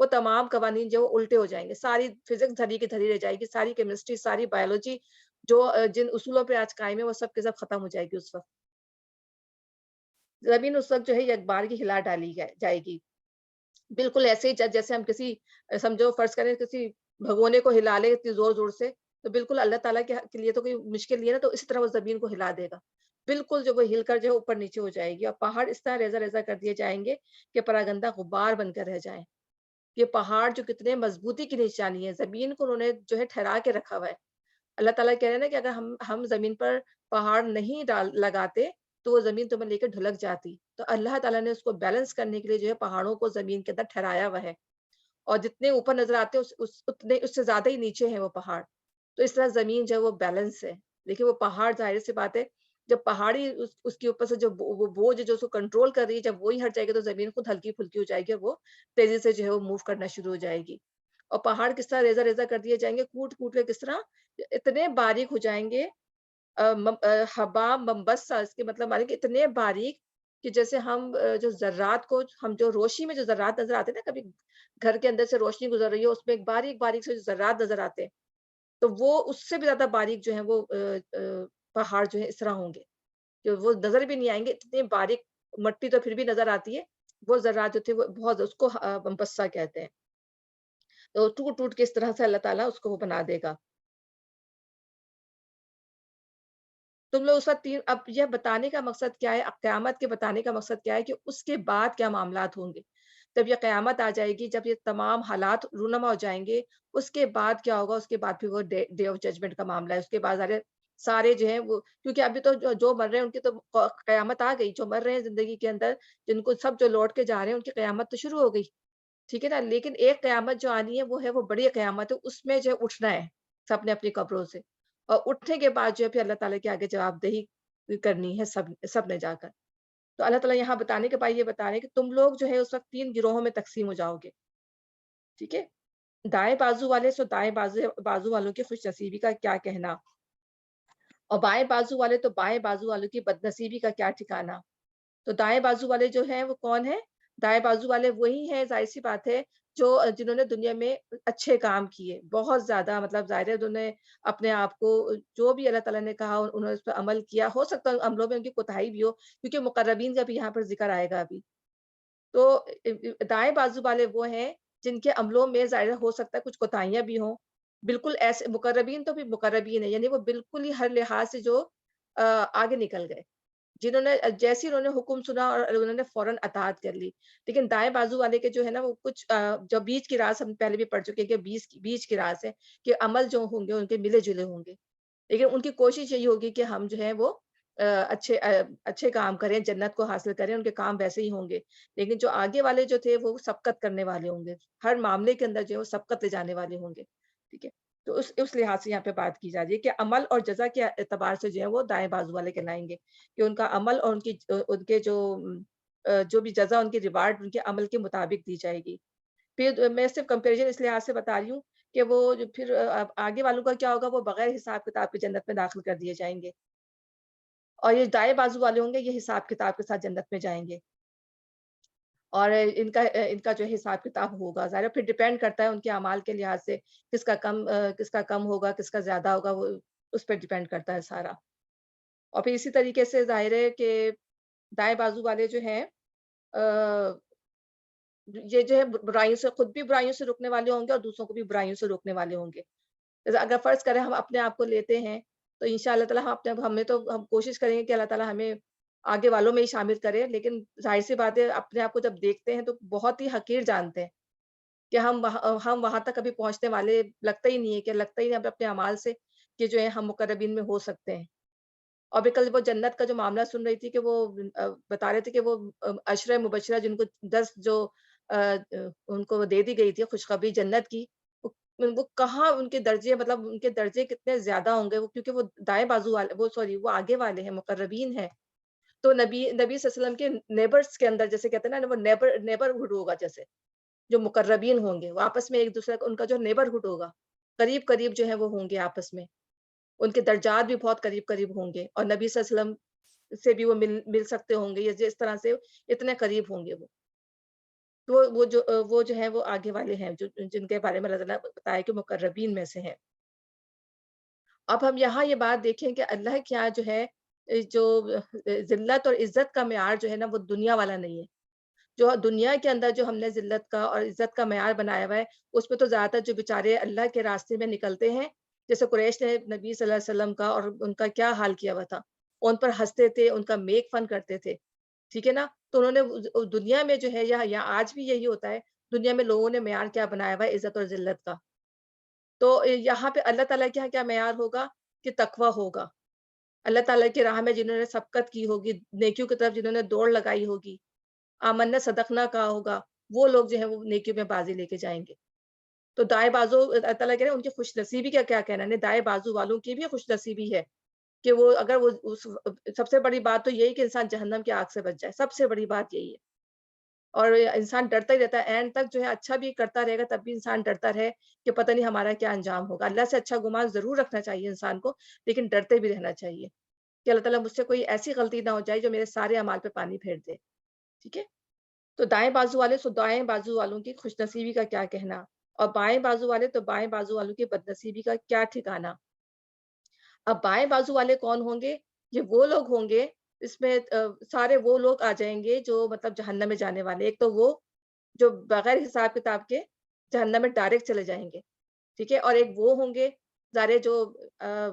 وہ تمام قوانین جو الٹے ہو جائیں گے، ساری فزکس دھری کی دھری رہ جائے گی، ساری کیمسٹری، ساری بایولوجی جو جن اصولوں پہ آج قائم ہے وہ سب کے سب ختم ہو جائے گی اس وقت۔ زمین اس وقت جو ہے یک بار کی ہلا ڈالی جائے گی، بالکل ایسے ہی جیسے ہم کسی سمجھو فرض کریں کسی بھگونے کو ہلا لے اتنی زور زور سے، تو بالکل اللہ تعالیٰ کے لیے تو کوئی مشکل نہیں ہے نا، تو اسی طرح وہ زمین کو ہلا دے گا، بالکل جو وہ ہل کر جو ہے اوپر نیچے ہو جائے گی، اور پہاڑ اس طرح ریزہ ریزہ کر دیے جائیں گے کہ پراگندہ غبار بن کر رہ جائیں۔ یہ پہاڑ جو کتنے مضبوطی کی نشانی ہے، زمین کو انہوں نے جو ہے ٹھہرا کے رکھا ہوا ہے۔ اللہ تعالیٰ کہہ رہے ہیں نا کہ اگر ہم زمین پر پہاڑ نہیں لگاتے تو وہ زمین تمہیں لے کے ڈھلک جاتی، تو اللہ تعالیٰ نے اس کو بیلنس کرنے کے لیے جو ہے پہاڑوں کو زمین کے اندر ٹھہرایا ہوا ہے، اور جتنے اوپر نظر آتے ہیں اتنے اس سے زیادہ ہی نیچے ہیں وہ پہاڑ، تو اس طرح زمین جو ہے وہ بیلنس ہے۔ لیکن وہ پہاڑ ظاہر سی بات ہے، جب پہاڑی اس کے اوپر سے جو وہ بوجھ جو اس کو کنٹرول کر رہی ہے، جب وہی ہٹ جائے گی تو زمین خود ہلکی پھلکی ہو جائے گی، اور وہ تیزی سے جو ہے وہ موو کرنا شروع ہو جائے گی۔ اور پہاڑ کس طرح ریزہ ریزہ کر دیے جائیں گے، کوٹ کوٹ کے، کس طرح اتنے باریک ہو جائیں گے، حبا منبسا، اس کے مطلب مانے کہ اتنے باریک کہ جیسے ہم جو ذرات کو، ہم جو روشنی میں جو ذرات نظر آتے ہیں نا، کبھی گھر کے اندر سے روشنی گزر رہی ہے، اس میں ایک باریک باریک سے جو ذرات نظر آتے ہیں، تو وہ اس سے بھی زیادہ باریک جو ہیں وہ پہاڑ جو ہے اس طرح ہوں گے کہ وہ نظر بھی نہیں آئیں گے، اتنے باریک۔ مٹی تو پھر بھی نظر آتی ہے، وہ ذرات جو تھے وہ بہت، اس کو منبسا کہتے ہیں، تو ٹوٹ ٹوٹ کے اس طرح سے اللہ تعالیٰ اس کو وہ بنا دے گا۔ تم لوگ اس وقت اب یہ بتانے کا مقصد کیا ہے، قیامت کے بتانے کا مقصد کیا ہے کہ اس کے بعد کیا معاملات ہوں گے، جب یہ قیامت آ جائے گی، جب یہ تمام حالات رونما ہو جائیں گے، اس کے بعد کیا ہوگا، اس کے بعد پھر وہ ڈے آف ججمنٹ کا معاملہ ہے، اس کے بعد سارے جو ہیں وہ، کیونکہ ابھی تو جو مر رہے ہیں ان کی تو قیامت آ گئی، جو مر رہے ہیں زندگی کے اندر، جن کو سب جو لوٹ کے جا رہے ہیں ان کی قیامت تو شروع ہو گئی، ٹھیک ہے نا، لیکن ایک قیامت جو آنی ہے وہ ہے، وہ بڑی قیامت ہے، اس میں جو ہے اٹھنا ہے سب نے اپنی قبروں سے، اور اٹھنے کے بعد جو ہے پھر اللہ تعالیٰ کے آگے جواب دہی کرنی ہے سب نے جا کر۔ تو اللہ تعالیٰ یہاں بتانے کے بعد یہ بتا رہے ہیں کہ تم لوگ جو ہے اس وقت 3 گروہوں میں تقسیم ہو جاؤ گے، ٹھیک ہے؟ دائیں بازو والے، سو دائیں بازو والوں کی خوش نصیبی کا کیا کہنا، اور بائیں بازو والے تو بائیں بازو والوں کی بد نصیبی کا کیا ٹھکانا۔ تو دائیں بازو والے جو ہیں وہ کون ہیں؟ دائیں بازو والے وہی ہیں، ظاہر سی بات ہے، جو جنہوں نے دنیا میں اچھے کام کیے، بہت زیادہ، مطلب ظاہر ہے انہوں نے اپنے آپ کو، جو بھی اللہ تعالیٰ نے کہا انہوں نے اس پہ عمل کیا، ہو سکتا ہے عملوں میں ان کی کوتاہی بھی ہو، کیونکہ مقربین کا بھی یہاں پر ذکر آئے گا ابھی۔ تو دائیں بازو والے وہ ہیں جن کے عملوں میں ظاہر ہو سکتا ہے کچھ کوتاہیاں بھی ہوں، بالکل ایسے مقربین تو بھی مقربین ہیں، یعنی وہ بالکل ہی ہر لحاظ سے جو آگے نکل گئے، جنہوں نے جیسے انہوں نے حکم سنا اور انہوں نے فوراً اطاعت کر لی۔ لیکن دائیں بازو والے کے جو ہے نا وہ کچھ جو بیچ کی راس ہم پہلے بھی پڑھ چکے ہیں کہ بیچ کی راس ہے کہ عمل جو ہوں گے ان کے ملے جلے ہوں گے، لیکن ان کی کوشش یہی ہوگی کہ ہم جو ہے وہ اچھے کام کریں، جنت کو حاصل کریں، ان کے کام ویسے ہی ہوں گے۔ لیکن جو آگے والے جو تھے وہ سبقت کرنے والے ہوں گے، ہر معاملے کے اندر جو ہے وہ سبقت لے جانے والے ہوں گے، ٹھیک ہے؟ تو اس لحاظ سے یہاں پہ بات کی جا رہی ہے کہ عمل اور جزا کے اعتبار سے جو ہے وہ دائیں بازو والے کہلائیں گے، کہ ان کا عمل اور ان کے جو بھی جزا، ان کی ریوارڈ ان کے عمل کے مطابق دی جائے گی۔ پھر میں صرف کمپیریزن اس لحاظ سے بتا رہی ہوں کہ وہ جو پھر آگے والوں کا کیا ہوگا، وہ بغیر حساب کتاب کے جنت میں داخل کر دیے جائیں گے، اور یہ دائیں بازو والے ہوں گے، یہ حساب کتاب کے ساتھ جنت میں جائیں گے، اور ان کا جو حساب کتاب ہوگا، ظاہر ہے پھر ڈیپینڈ کرتا ہے ان کے اعمال کے لحاظ سے، کس کا کم ہوگا، کس کا زیادہ ہوگا، وہ اس پہ ڈیپینڈ کرتا ہے سارا۔ اور پھر اسی طریقے سے ظاہر ہے کہ دائیں بازو والے جو ہیں یہ جو ہے برائیوں سے، خود بھی برائیوں سے روکنے والے ہوں گے اور دوسروں کو بھی برائیوں سے روکنے والے ہوں گے۔ اگر فرض کریں ہم اپنے آپ کو لیتے ہیں تو انشاءاللہ تعالیٰ ہم کوشش کریں گے کہ اللہ تعالیٰ ہمیں آگے والوں میں ہی شامل کرے، لیکن ظاہر سی بات ہے اپنے آپ کو جب دیکھتے ہیں تو بہت ہی حقیر جانتے ہیں کہ ہم وہاں تک کبھی پہنچنے والے لگتا ہی نہیں ہے، اپنے اعمال سے کہ جو ہے ہم مقربین میں ہو سکتے ہیں۔ اور بھی کل وہ جنت کا جو معاملہ سن رہی تھی کہ وہ بتا رہے تھے کہ وہ عشرہ مبشرہ جن کو 10 جو ان کو دے دی گئی تھی خوشخبری جنت کی، وہ کہاں ان کے درجے، مطلب ان کے درجے کتنے زیادہ ہوں گے، وہ کیونکہ وہ دائیں بازو والے، وہ آگے والے ہیں، مقربین ہیں۔ تو نبی صلی اللہ علیہ وسلم کے نیبرز کے اندر، جیسے کہتے ہیں نا، وہ نیبرہڈ ہوگا، جیسے جو مقربین ہوں گے وہ آپس میں ایک دوسرے کا، ان کا جو نیبرہڈ ہوگا، قریب قریب جو ہے وہ ہوں گے آپس میں، ان کے درجات بھی بہت قریب قریب ہوں گے، اور نبی صلی اللہ علیہ وسلم سے بھی وہ مل سکتے ہوں گے، یا جس طرح سے اتنے قریب ہوں گے وہ۔ تو وہ جو ہے وہ آگے والے ہیں جو جن کے بارے میں اللہ تعالیٰ نے بتایا کہ مقربین میں سے ہیں۔ اب ہم یہاں یہ بات دیکھیں کہ اللہ کے یہاں جو ہے جو ذلت اور عزت کا معیار جو ہے نا وہ دنیا والا نہیں ہے۔ جو دنیا کے اندر جو ہم نے ذلت کا اور عزت کا معیار بنایا ہوا ہے، اس پہ تو زیادہ تر جو بیچارے اللہ کے راستے میں نکلتے ہیں، جیسے قریش نے نبی صلی اللہ علیہ وسلم کا اور ان کا کیا حال کیا ہوا تھا، ان پر ہنستے تھے، ان کا میک فن کرتے تھے، ٹھیک ہے نا؟ تو انہوں نے دنیا میں جو ہے یا آج بھی یہی ہوتا ہے، دنیا میں لوگوں نے معیار کیا بنایا ہوا ہے عزت اور ذلت کا۔ تو یہاں پہ اللہ تعالیٰ کے یہاں کیا معیار ہوگا کہ تقویٰ ہوگا۔ اللہ تعالیٰ کی راہ میں جنہوں نے سبقت کی ہوگی، نیکیوں کی طرف جنہوں نے دوڑ لگائی ہوگی، آمنا صدقنا کہا ہوگا، وہ لوگ جو ہے وہ نیکیوں میں بازی لے کے جائیں گے۔ تو دائیں بازو اللہ تعالیٰ کہہ رہے ہیں ان کی خوش نصیبی کا کیا کہنا ہے، دائیں بازو والوں کی بھی خوش نصیبی ہے کہ وہ اگر وہ سب سے بڑی بات تو یہی کہ انسان جہنم کی آگ سے بچ جائے، سب سے بڑی بات یہی ہے۔ اور انسان ڈرتا ہی رہتا ہے، اینڈ تک جو ہے اچھا بھی کرتا رہے گا تب بھی انسان ڈرتا رہے کہ پتہ نہیں ہمارا کیا انجام ہوگا۔ اللہ سے اچھا گمان ضرور رکھنا چاہیے انسان کو، لیکن ڈرتے بھی رہنا چاہیے کہ اللہ تعالیٰ مجھ سے کوئی ایسی غلطی نہ ہو جائے جو میرے سارے اعمال پہ پانی پھیر دے، ٹھیک ہے؟ تو دائیں بازو والے سو دائیں بازو والوں کی خوش نصیبی کا کیا کہنا، اور بائیں بازو والے تو بائیں بازو والوں کی بد نصیبی کا کیا ٹھکانا۔ اب بائیں بازو والے کون ہوں گے؟ یہ وہ لوگ ہوں گے، اس میں سارے وہ لوگ آ جائیں گے جو مطلب جہنم میں جانے والے۔ ایک تو وہ جو بغیر حساب کتاب کے جہنم میں ڈائریکٹ چلے جائیں گے، ٹھیک ہے؟ اور ایک وہ ہوں گے ظاہر ہے جو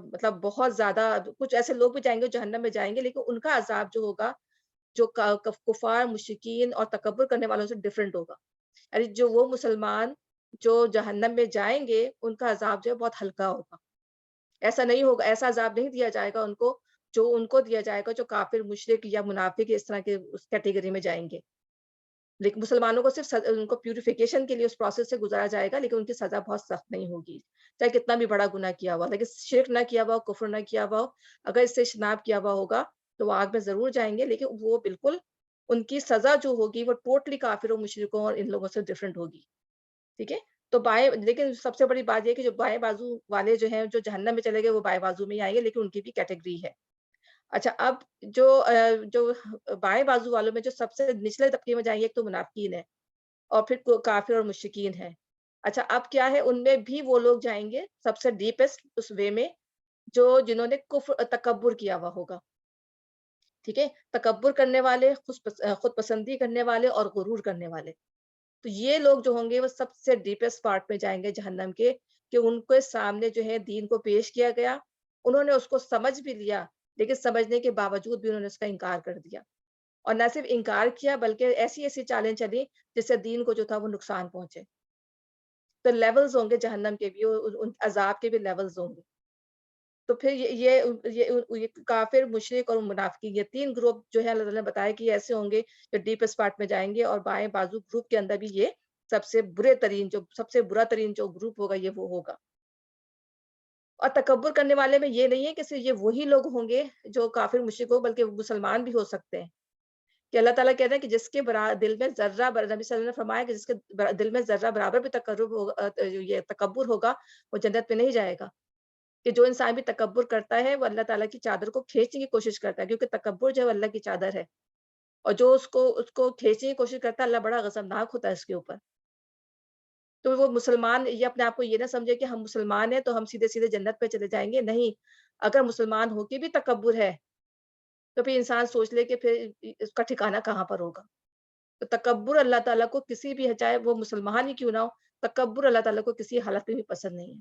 مطلب بہت زیادہ کچھ ایسے لوگ بھی جائیں گے جو جہنم میں جائیں گے، لیکن ان کا عذاب جو ہوگا جو کفار، مشرکین اور تکبر کرنے والوں سے ڈیفرنٹ ہوگا۔ یعنی جو وہ مسلمان جو جہنم میں جائیں گے ان کا عذاب جو ہے بہت ہلکا ہوگا۔ ایسا نہیں ہوگا، ایسا عذاب نہیں دیا جائے گا ان کو جو ان کو دیا جائے گا جو کافر، مشرک یا منافق اس طرح کے اس کیٹیگری میں جائیں گے۔ لیکن مسلمانوں کو صرف ان کو پیوریفیکیشن کے لیے اس پروسیس سے گزارا جائے گا، لیکن ان کی سزا بہت سخت نہیں ہوگی، چاہے کتنا بھی بڑا گناہ کیا ہوا، لیکن شرک نہ کیا ہوا ہو، کفر نہ کیا ہوا ہو، اگر اس سے اجتناب کیا ہوا ہوگا تو وہ آگ میں ضرور جائیں گے، لیکن وہ بالکل ان کی سزا جو ہوگی وہ ٹوٹلی کافروں، مشرکوں اور ان لوگوں سے ڈفرینٹ ہوگی، ٹھیک ہے؟ تو بائیں، لیکن سب سے بڑی بات یہ ہے کہ جو بائیں بازو والے جو ہیں جو جہنم میں چلے گئے وہ بائیں بازو میں ہی آئیں گے، لیکن ان کی بھی کیٹیگری ہے۔ اچھا، اب جو بائیں بازو والوں میں جو سب سے نچلے طبقے میں جائیں گے، ایک تو منافقین ہے اور پھر کافر اور مشرکین ہیں۔ اچھا، اب کیا ہے، ان میں بھی وہ لوگ جائیں گے سب سے ڈیپسٹ اس وے میں جنہوں نے کفر تکبر کیا ہوا ہوگا، ٹھیک ہے؟ تکبر کرنے والے، خود پسندی کرنے والے اور غرور کرنے والے۔ تو یہ لوگ جو ہوں گے وہ سب سے ڈیپسٹ پارٹ میں جائیں گے جہنم کے، کہ ان کے سامنے جو ہے دین کو پیش کیا گیا، انہوں نے اس کو سمجھ بھی لیا، لیکن سمجھنے کے باوجود بھی انہوں نے اس کا انکار کر دیا، اور نہ صرف انکار کیا بلکہ ایسی ایسی چالیں چلی جس سے دین کو جو تھا وہ نقصان پہنچے۔ تو لیولز ہوں گے جہنم کے بھی، ان عذاب کے بھی لیولز ہوں گے۔ تو پھر یہ کافر، مشرک اور منافقین، یہ تین گروپ جو ہے اللہ تعالیٰ نے بتایا کہ یہ ایسے ہوں گے جو ڈیپسٹ پارٹ میں جائیں گے، اور بائیں بازو گروپ کے اندر بھی یہ سب سے برا ترین جو گروپ ہوگا یہ وہ ہوگا۔ اور تکبر کرنے والے میں یہ نہیں ہے کہ صرف یہ وہی لوگ ہوں گے جو کافر، مشرک ہو، بلکہ مسلمان بھی ہو سکتے ہیں، کہ اللہ تعالیٰ کہتے ہیں کہ جس کے دل میں ذرہ نبی صلی اللہ علیہ وسلم نے فرمایا کہ جس کے دل میں ذرہ برابر بھی یہ تکبر ہوگا وہ جنت میں نہیں جائے گا، کہ جو انسان بھی تکبر کرتا ہے وہ اللہ تعالیٰ کی چادر کو کھینچنے کی کوشش کرتا ہے، کیونکہ تکبر جو ہے وہ اللہ کی چادر ہے، اور جو اس کو کھینچنے کی کوشش کرتا ہے اللہ بڑا غضبناک ہوتا ہے اس کے اوپر۔ تو وہ مسلمان یہ اپنے آپ کو یہ نہ سمجھے کہ ہم مسلمان ہیں تو ہم سیدھے سیدھے جنت پہ چلے جائیں گے، نہیں۔ اگر مسلمان ہو کے بھی تکبر ہے تو پھر انسان سوچ لے کہ پھر اس کا ٹھکانہ کہاں پر ہوگا۔ تو تکبر اللہ تعالیٰ کو کسی بھی، چاہے وہ مسلمان ہی کیوں نہ ہو، تکبر اللہ تعالیٰ کو کسی حالت میں بھی پسند نہیں ہے۔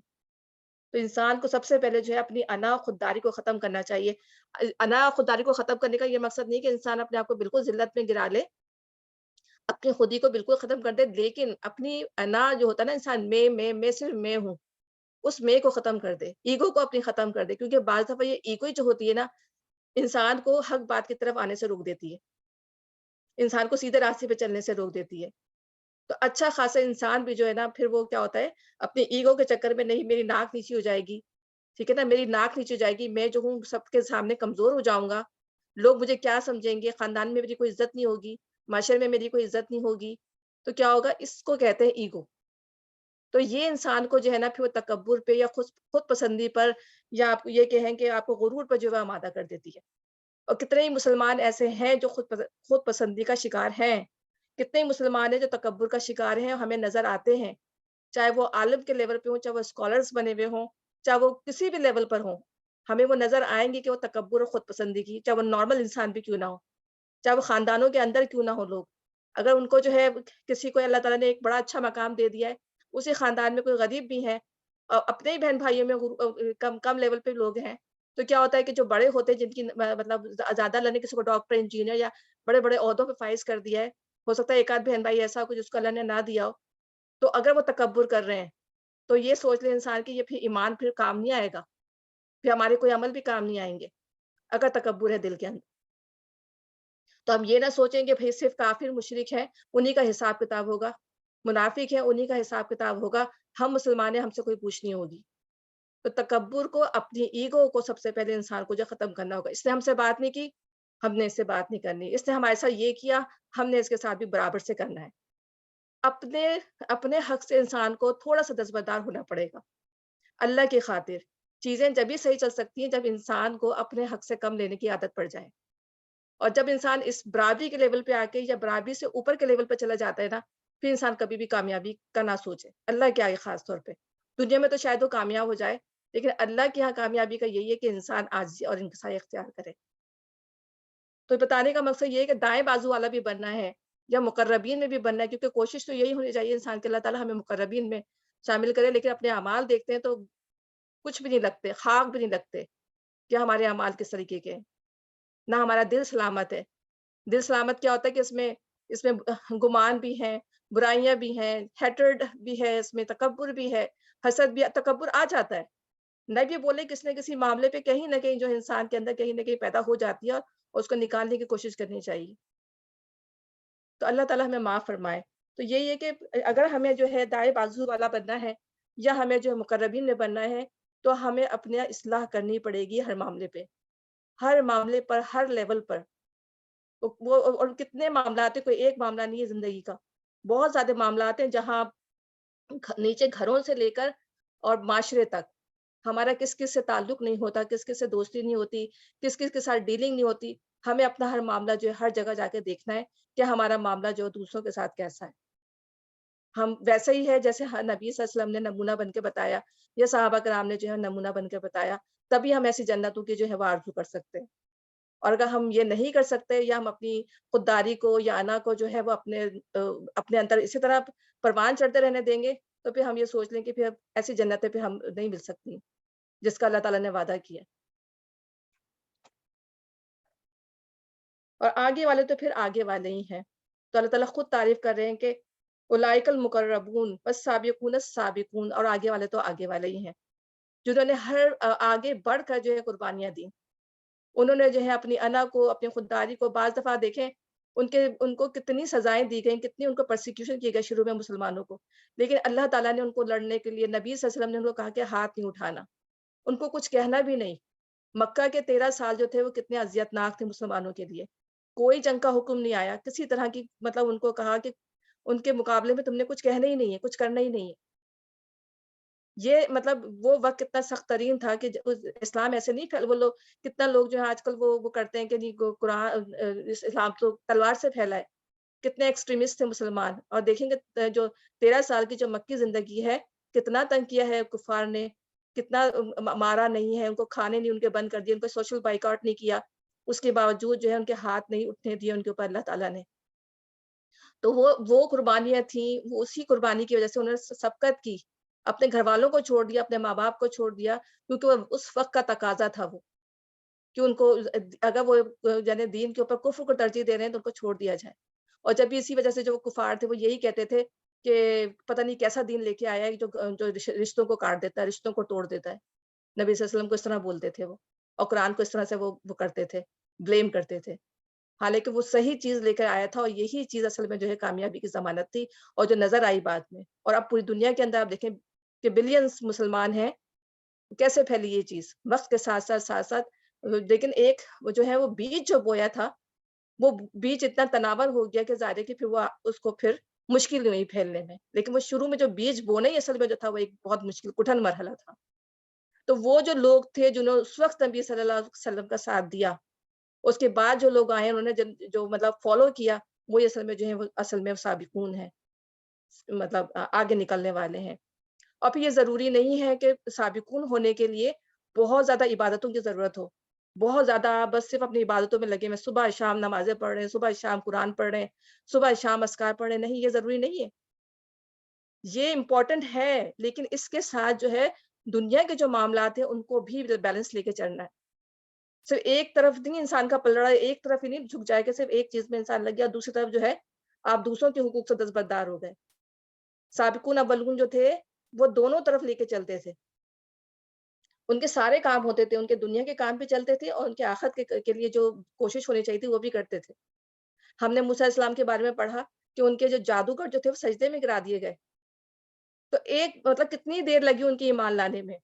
تو انسان کو سب سے پہلے جو ہے اپنی انا خودداری کو ختم کرنا چاہیے۔ انا خودداری کو ختم کرنے کا یہ مقصد نہیں کہ انسان اپنے آپ کو بالکل ذلت میں گرا لے، اپنی خودی کو بالکل ختم کر دے، لیکن اپنی انا جو ہوتا ہے نا، انسان میں صرف میں ہوں، اس میں کو ختم کر دے، ایگو کو اپنی ختم کر دے، کیونکہ بعض دفعہ یہ ایگو ہی جو ہوتی ہے نا انسان کو حق بات کی طرف آنے سے روک دیتی ہے، انسان کو سیدھے راستے پہ چلنے سے روک دیتی ہے۔ تو اچھا خاصا انسان بھی جو ہے نا پھر وہ کیا ہوتا ہے، اپنے ایگو کے چکر میں، نہیں میری ناک نیچی ہو جائے گی، ٹھیک ہے نا، میری ناک نیچی ہو جائے گی، میں جو ہوں سب کے سامنے کمزور ہو جاؤں گا، لوگ مجھے کیا سمجھیں گے، خاندان میں میری کوئی عزت نہیں ہوگی، معاشرے میں میری کوئی عزت نہیں ہوگی، تو کیا ہوگا، اس کو کہتے ہیں ایگو۔ تو یہ انسان کو جو ہے نا پھر وہ تکبر پہ یا خود پسندی پر، یا آپ یہ کہیں کہ آپ کو غرور پر جو ہے آمادہ کر دیتی ہے۔ اور کتنے ہی مسلمان ایسے ہیں جو خود پسندی کا شکار ہیں، کتنے مسلمان ہیں جو تکبر کا شکار ہیں، ہمیں نظر آتے ہیں، چاہے وہ عالم کے لیول پہ ہوں، چاہے وہ اسکالرس بنے ہوئے ہوں، چاہے وہ کسی بھی لیول پر ہوں، ہمیں وہ نظر آئیں گے کہ وہ تکبر اور خود پسندی کی، چاہے وہ نارمل انسان بھی کیوں نہ ہو، چاہے وہ خاندانوں کے اندر کیوں نہ ہو لوگ، اگر ان کو جو ہے کسی کو اللہ تعالیٰ نے ایک بڑا اچھا مقام دے دیا ہے، اسی خاندان میں کوئی غریب بھی ہے، اپنے ہی بہن بھائیوں میں کم کم لیول پہ لوگ ہیں، تو کیا ہوتا ہے کہ جو بڑے ہوتے ہیں جن کی مطلب زیادہ اللہ نے کسی کو ڈاکٹر انجینئر یا بڑے بڑے عہدوں پہ فائز کر دیا ہے، ہو سکتا ہے ایک آدھ بہن بھائی ایسا ہو جس کو اللہ نے نہ دیا ہو، تو اگر وہ تکبر کر رہے ہیں تو یہ سوچ لے انسان کہ یہ پھر ایمان پھر کام نہیں آئے گا، پھر ہمارے کوئی عمل بھی کام نہیں آئیں گے اگر تکبر ہے دل کے اندر۔ تو ہم یہ نہ سوچیں کہ بھئی صرف کافر مشرک ہے انہی کا حساب کتاب ہوگا، منافق ہے انہی کا حساب کتاب ہوگا، ہم مسلمان ہیں ہم سے کوئی پوچھ نہیں ہوگی۔ تو تکبر کو، اپنی ایگو کو سب سے پہلے انسان کو جو ختم کرنا ہوگا۔ اس نے ہم سے بات نہیں کی، ہم نے اس سے بات نہیں کرنی، اس نے ہمارے ساتھ یہ کیا، ہم نے اس کے ساتھ بھی برابر سے کرنا ہے۔ اپنے اپنے حق سے انسان کو تھوڑا سا دستبردار ہونا پڑے گا اللہ کی خاطر۔ چیزیں جبھی صحیح چل سکتی ہیں جب انسان کو اپنے حق سے کم لینے کی عادت پڑ جائے، اور جب انسان اس برابری کے لیول پہ آ کے یا برابری سے اوپر کے لیول پہ چلا جاتا ہے نا، پھر انسان کبھی بھی کامیابی کا نہ سوچے، اللہ کے آگے خاص طور پہ۔ دنیا میں تو شاید وہ کامیاب ہو جائے، لیکن اللہ کے یہاں کامیابی کا یہی ہے کہ انسان عاجزی اور انکساری اختیار کرے۔ تو بتانے کا مقصد یہ ہے کہ دائیں بازو والا بھی بننا ہے یا مقربین میں بھی بننا ہے، کیونکہ کوشش تو یہی ہونی چاہیے انسان کے اللہ تعالیٰ ہمیں مقربین میں شامل کرے، لیکن اپنے اعمال دیکھتے ہیں تو کچھ بھی نہیں لگتے، خاک بھی نہیں لگتے کہ ہمارے اعمال کس طریقے کے ہیں۔ نہ ہمارا دل سلامت ہے۔ دل سلامت کیا ہوتا ہے کہ اس میں گمان بھی ہے، برائیاں بھی ہیں، ہیٹرڈ بھی ہے، اس میں تکبر بھی ہے، حسد بھی، تکبر آ جاتا ہے۔ نبی بولے کسی نہ کسی معاملے پہ کہیں نہ کہیں جو انسان کے اندر کہیں نہ کہیں پیدا ہو جاتی ہے، اور اس کو نکالنے کی کوشش کرنی چاہیے۔ تو اللہ تعالیٰ ہمیں معاف فرمائے۔ تو یہی ہے کہ اگر ہمیں جو ہے دائیں بازو والا بننا ہے یا ہمیں جو ہے مقربین میں بننا ہے، تو ہمیں اپنے اصلاح کرنی پڑے گی ہر معاملے پہ، ہر معاملے پر، ہر لیول پر۔ وہ اور کتنے معاملات ہیں، کوئی ایک معاملہ نہیں ہے زندگی کا، بہت زیادہ معاملات ہیں جہاں نیچے گھروں سے لے کر اور معاشرے تک ہمارا کس کس سے تعلق نہیں ہوتا، کس کس سے دوستی نہیں ہوتی، کس کس کے ساتھ ڈیلنگ نہیں ہوتی۔ ہمیں اپنا ہر معاملہ جو ہے ہر جگہ جا کے دیکھنا ہے کہ ہمارا معاملہ جو دوسروں کے ساتھ کیسا ہے۔ ہم ویسا ہی ہے جیسے نبی صلی اللہ علیہ وسلم نے نمونہ بن کے بتایا، یا صحابہ کرام نے جو ہے نمونہ بن کے بتایا، تبھی ہم ایسی جنتوں کی جو ہے وہ آرزو کر سکتے ہیں۔ اور اگر ہم یہ نہیں کر سکتے، یا ہم اپنی خودداری کو یا انا کو جو ہے وہ اپنے اندر اسی طرح پروان چڑھتے رہنے دیں گے، تو پھر ہم یہ سوچ لیں کہ پھر ایسی جنتیں پھر ہم نہیں مل سکتی جس کا اللہ تعالیٰ نے وعدہ کیا۔ اور آگے والے تو پھر آگے والے ہی ہیں۔ تو اللہ تعالیٰ خود تعریف کر رہے ہیں کہ اولئک المقربون والسابقون السابقون، اور آگے والے تو آگے والے ہی ہیں جنہوں نے ہر آگے بڑھ کر جو ہے قربانیاں دی۔ انہوں نے جو ہے اپنی انا کو، اپنی خودداری کو، بعض دفعہ دیکھیں ان کو کتنی سزائیں دی گئیں، کتنی ان کو پرسیکیوشن کی گئی شروع میں مسلمانوں کو، لیکن اللہ تعالیٰ نے ان کو لڑنے کے لیے نبی صلی اللہ علیہ وسلم نے ان کو کہا کہ ہاتھ نہیں اٹھانا، ان کو کچھ کہنا بھی نہیں۔ مکہ کے 13 سال جو تھے وہ کتنے اذیت ناک تھے مسلمانوں کے لیے، کوئی جنگ کا حکم نہیں آیا کسی طرح کی، مطلب ان کو کہا کہ ان کے مقابلے میں تم نے کچھ کہنا ہی نہیں ہے، کچھ کرنا ہی نہیں ہے۔ یہ مطلب وہ وقت کتنا سخت ترین تھا کہ اسلام ایسے نہیں وہ لوگ، کتنا لوگ جو ہے آج کل وہ کرتے ہیں کہ نہیں قرآن اسلام تو تلوار سے پھیلا ہے، کتنے ایکسٹریمسٹ تھے مسلمان۔ اور دیکھیں گے جو 13 سال کی جو مکی زندگی ہے، کتنا تنگ کیا ہے کفار نے، کتنا مارا نہیں ہے، ان کو کھانے نہیں ان کے بند کر دیے، ان کو سوشل بائیکاٹ نہیں کیا، اس کے باوجود جو ہے ان کے ہاتھ نہیں اٹھنے دیے ان کے اوپر اللہ تعالیٰ نے۔ تو وہ قربانیاں تھیں، وہ اسی قربانی کی وجہ سے انہوں نے سبقت کی، اپنے گھر والوں کو چھوڑ دیا، اپنے ماں باپ کو چھوڑ دیا، کیونکہ وہ اس وقت کا تقاضا تھا وہ، کہ ان کو اگر وہ یعنی دین کے اوپر کفر کو ترجیح دے رہے ہیں تو ان کو چھوڑ دیا جائے۔ اور جب بھی اسی وجہ سے جو وہ کفار تھے وہ یہی کہتے تھے کہ پتہ نہیں کیسا دین لے کے آیا ہے جو رشتوں کو کاٹ دیتا ہے، رشتوں کو توڑ دیتا ہے۔ نبی صلی اللہ علیہ وسلم کو اس طرح بولتے تھے وہ، اور قرآن کو اس طرح سے وہ کرتے تھے، بلیم کرتے تھے، حالانکہ وہ صحیح چیز لے کر آیا تھا، اور یہی چیز اصل میں جو ہے کامیابی کی ضمانت تھی، اور جو نظر آئی بعد میں۔ اور اب پوری دنیا کے اندر آپ دیکھیں کہ بلینز مسلمان ہیں، کیسے پھیلی یہ چیز وقت کے ساتھ ساتھ۔ لیکن ایک وہ جو ہے وہ بیج جو بویا تھا، وہ بیج اتنا تناور ہو گیا کہ ظاہر ہے کہ پھر وہ اس کو پھر مشکل نہیں ہوئی پھیلنے میں، لیکن وہ شروع میں جو بیج بونا ہی اصل میں جو تھا وہ ایک بہت مشکل کٹھن مرحلہ تھا۔ تو وہ جو لوگ تھے جنہوں نے اس وقت نبی صلی اللہ علیہ وسلم کا ساتھ دیا، اس کے بعد جو لوگ آئے انہوں نے جو مطلب فالو کیا، وہی اصل میں جو ہے وہ اصل میں سابقون ہیں، مطلب آگے نکلنے والے ہیں۔ اور پھر یہ ضروری نہیں ہے کہ سابقون ہونے کے لیے بہت زیادہ عبادتوں کی ضرورت ہو، بہت زیادہ آپ بس صرف اپنی عبادتوں میں لگے ہوئے، صبح شام نمازیں پڑھ رہے ہیں، صبح شام قرآن پڑھ رہے ہیں، صبح شام اذکار پڑھ رہے ہیں، نہیں، یہ ضروری نہیں ہے۔ یہ امپورٹنٹ ہے، لیکن اس کے ساتھ جو ہے دنیا کے جو معاملات ہیں ان کو بھی بیلنس لے کے چلنا ہے۔ صرف ایک طرف نہیں انسان کا پلڑا، ایک طرف ہی نہیں جھک جائے کہ صرف ایک چیز میں انسان لگ گیا، دوسری طرف جو ہے آپ دوسروں کے حقوق سے دستبردار ہو گئے۔ سابقون اولون جو تھے وہ دونوں طرف لے کے چلتے تھے، ان کے سارے کام ہوتے تھے، ان کے دنیا کے کام بھی چلتے تھے اور ان کے آخرت کے لیے جو کوشش ہونی چاہیے تھی وہ بھی کرتے تھے۔ ہم نے موسیٰ علیہ السلام کے بارے میں پڑھا کہ ان کے جو جادوگر جو تھے وہ سجدے میں گرا دیے گئے، تو ایک مطلب کتنی دیر لگی ان کی ایمان لانے میں،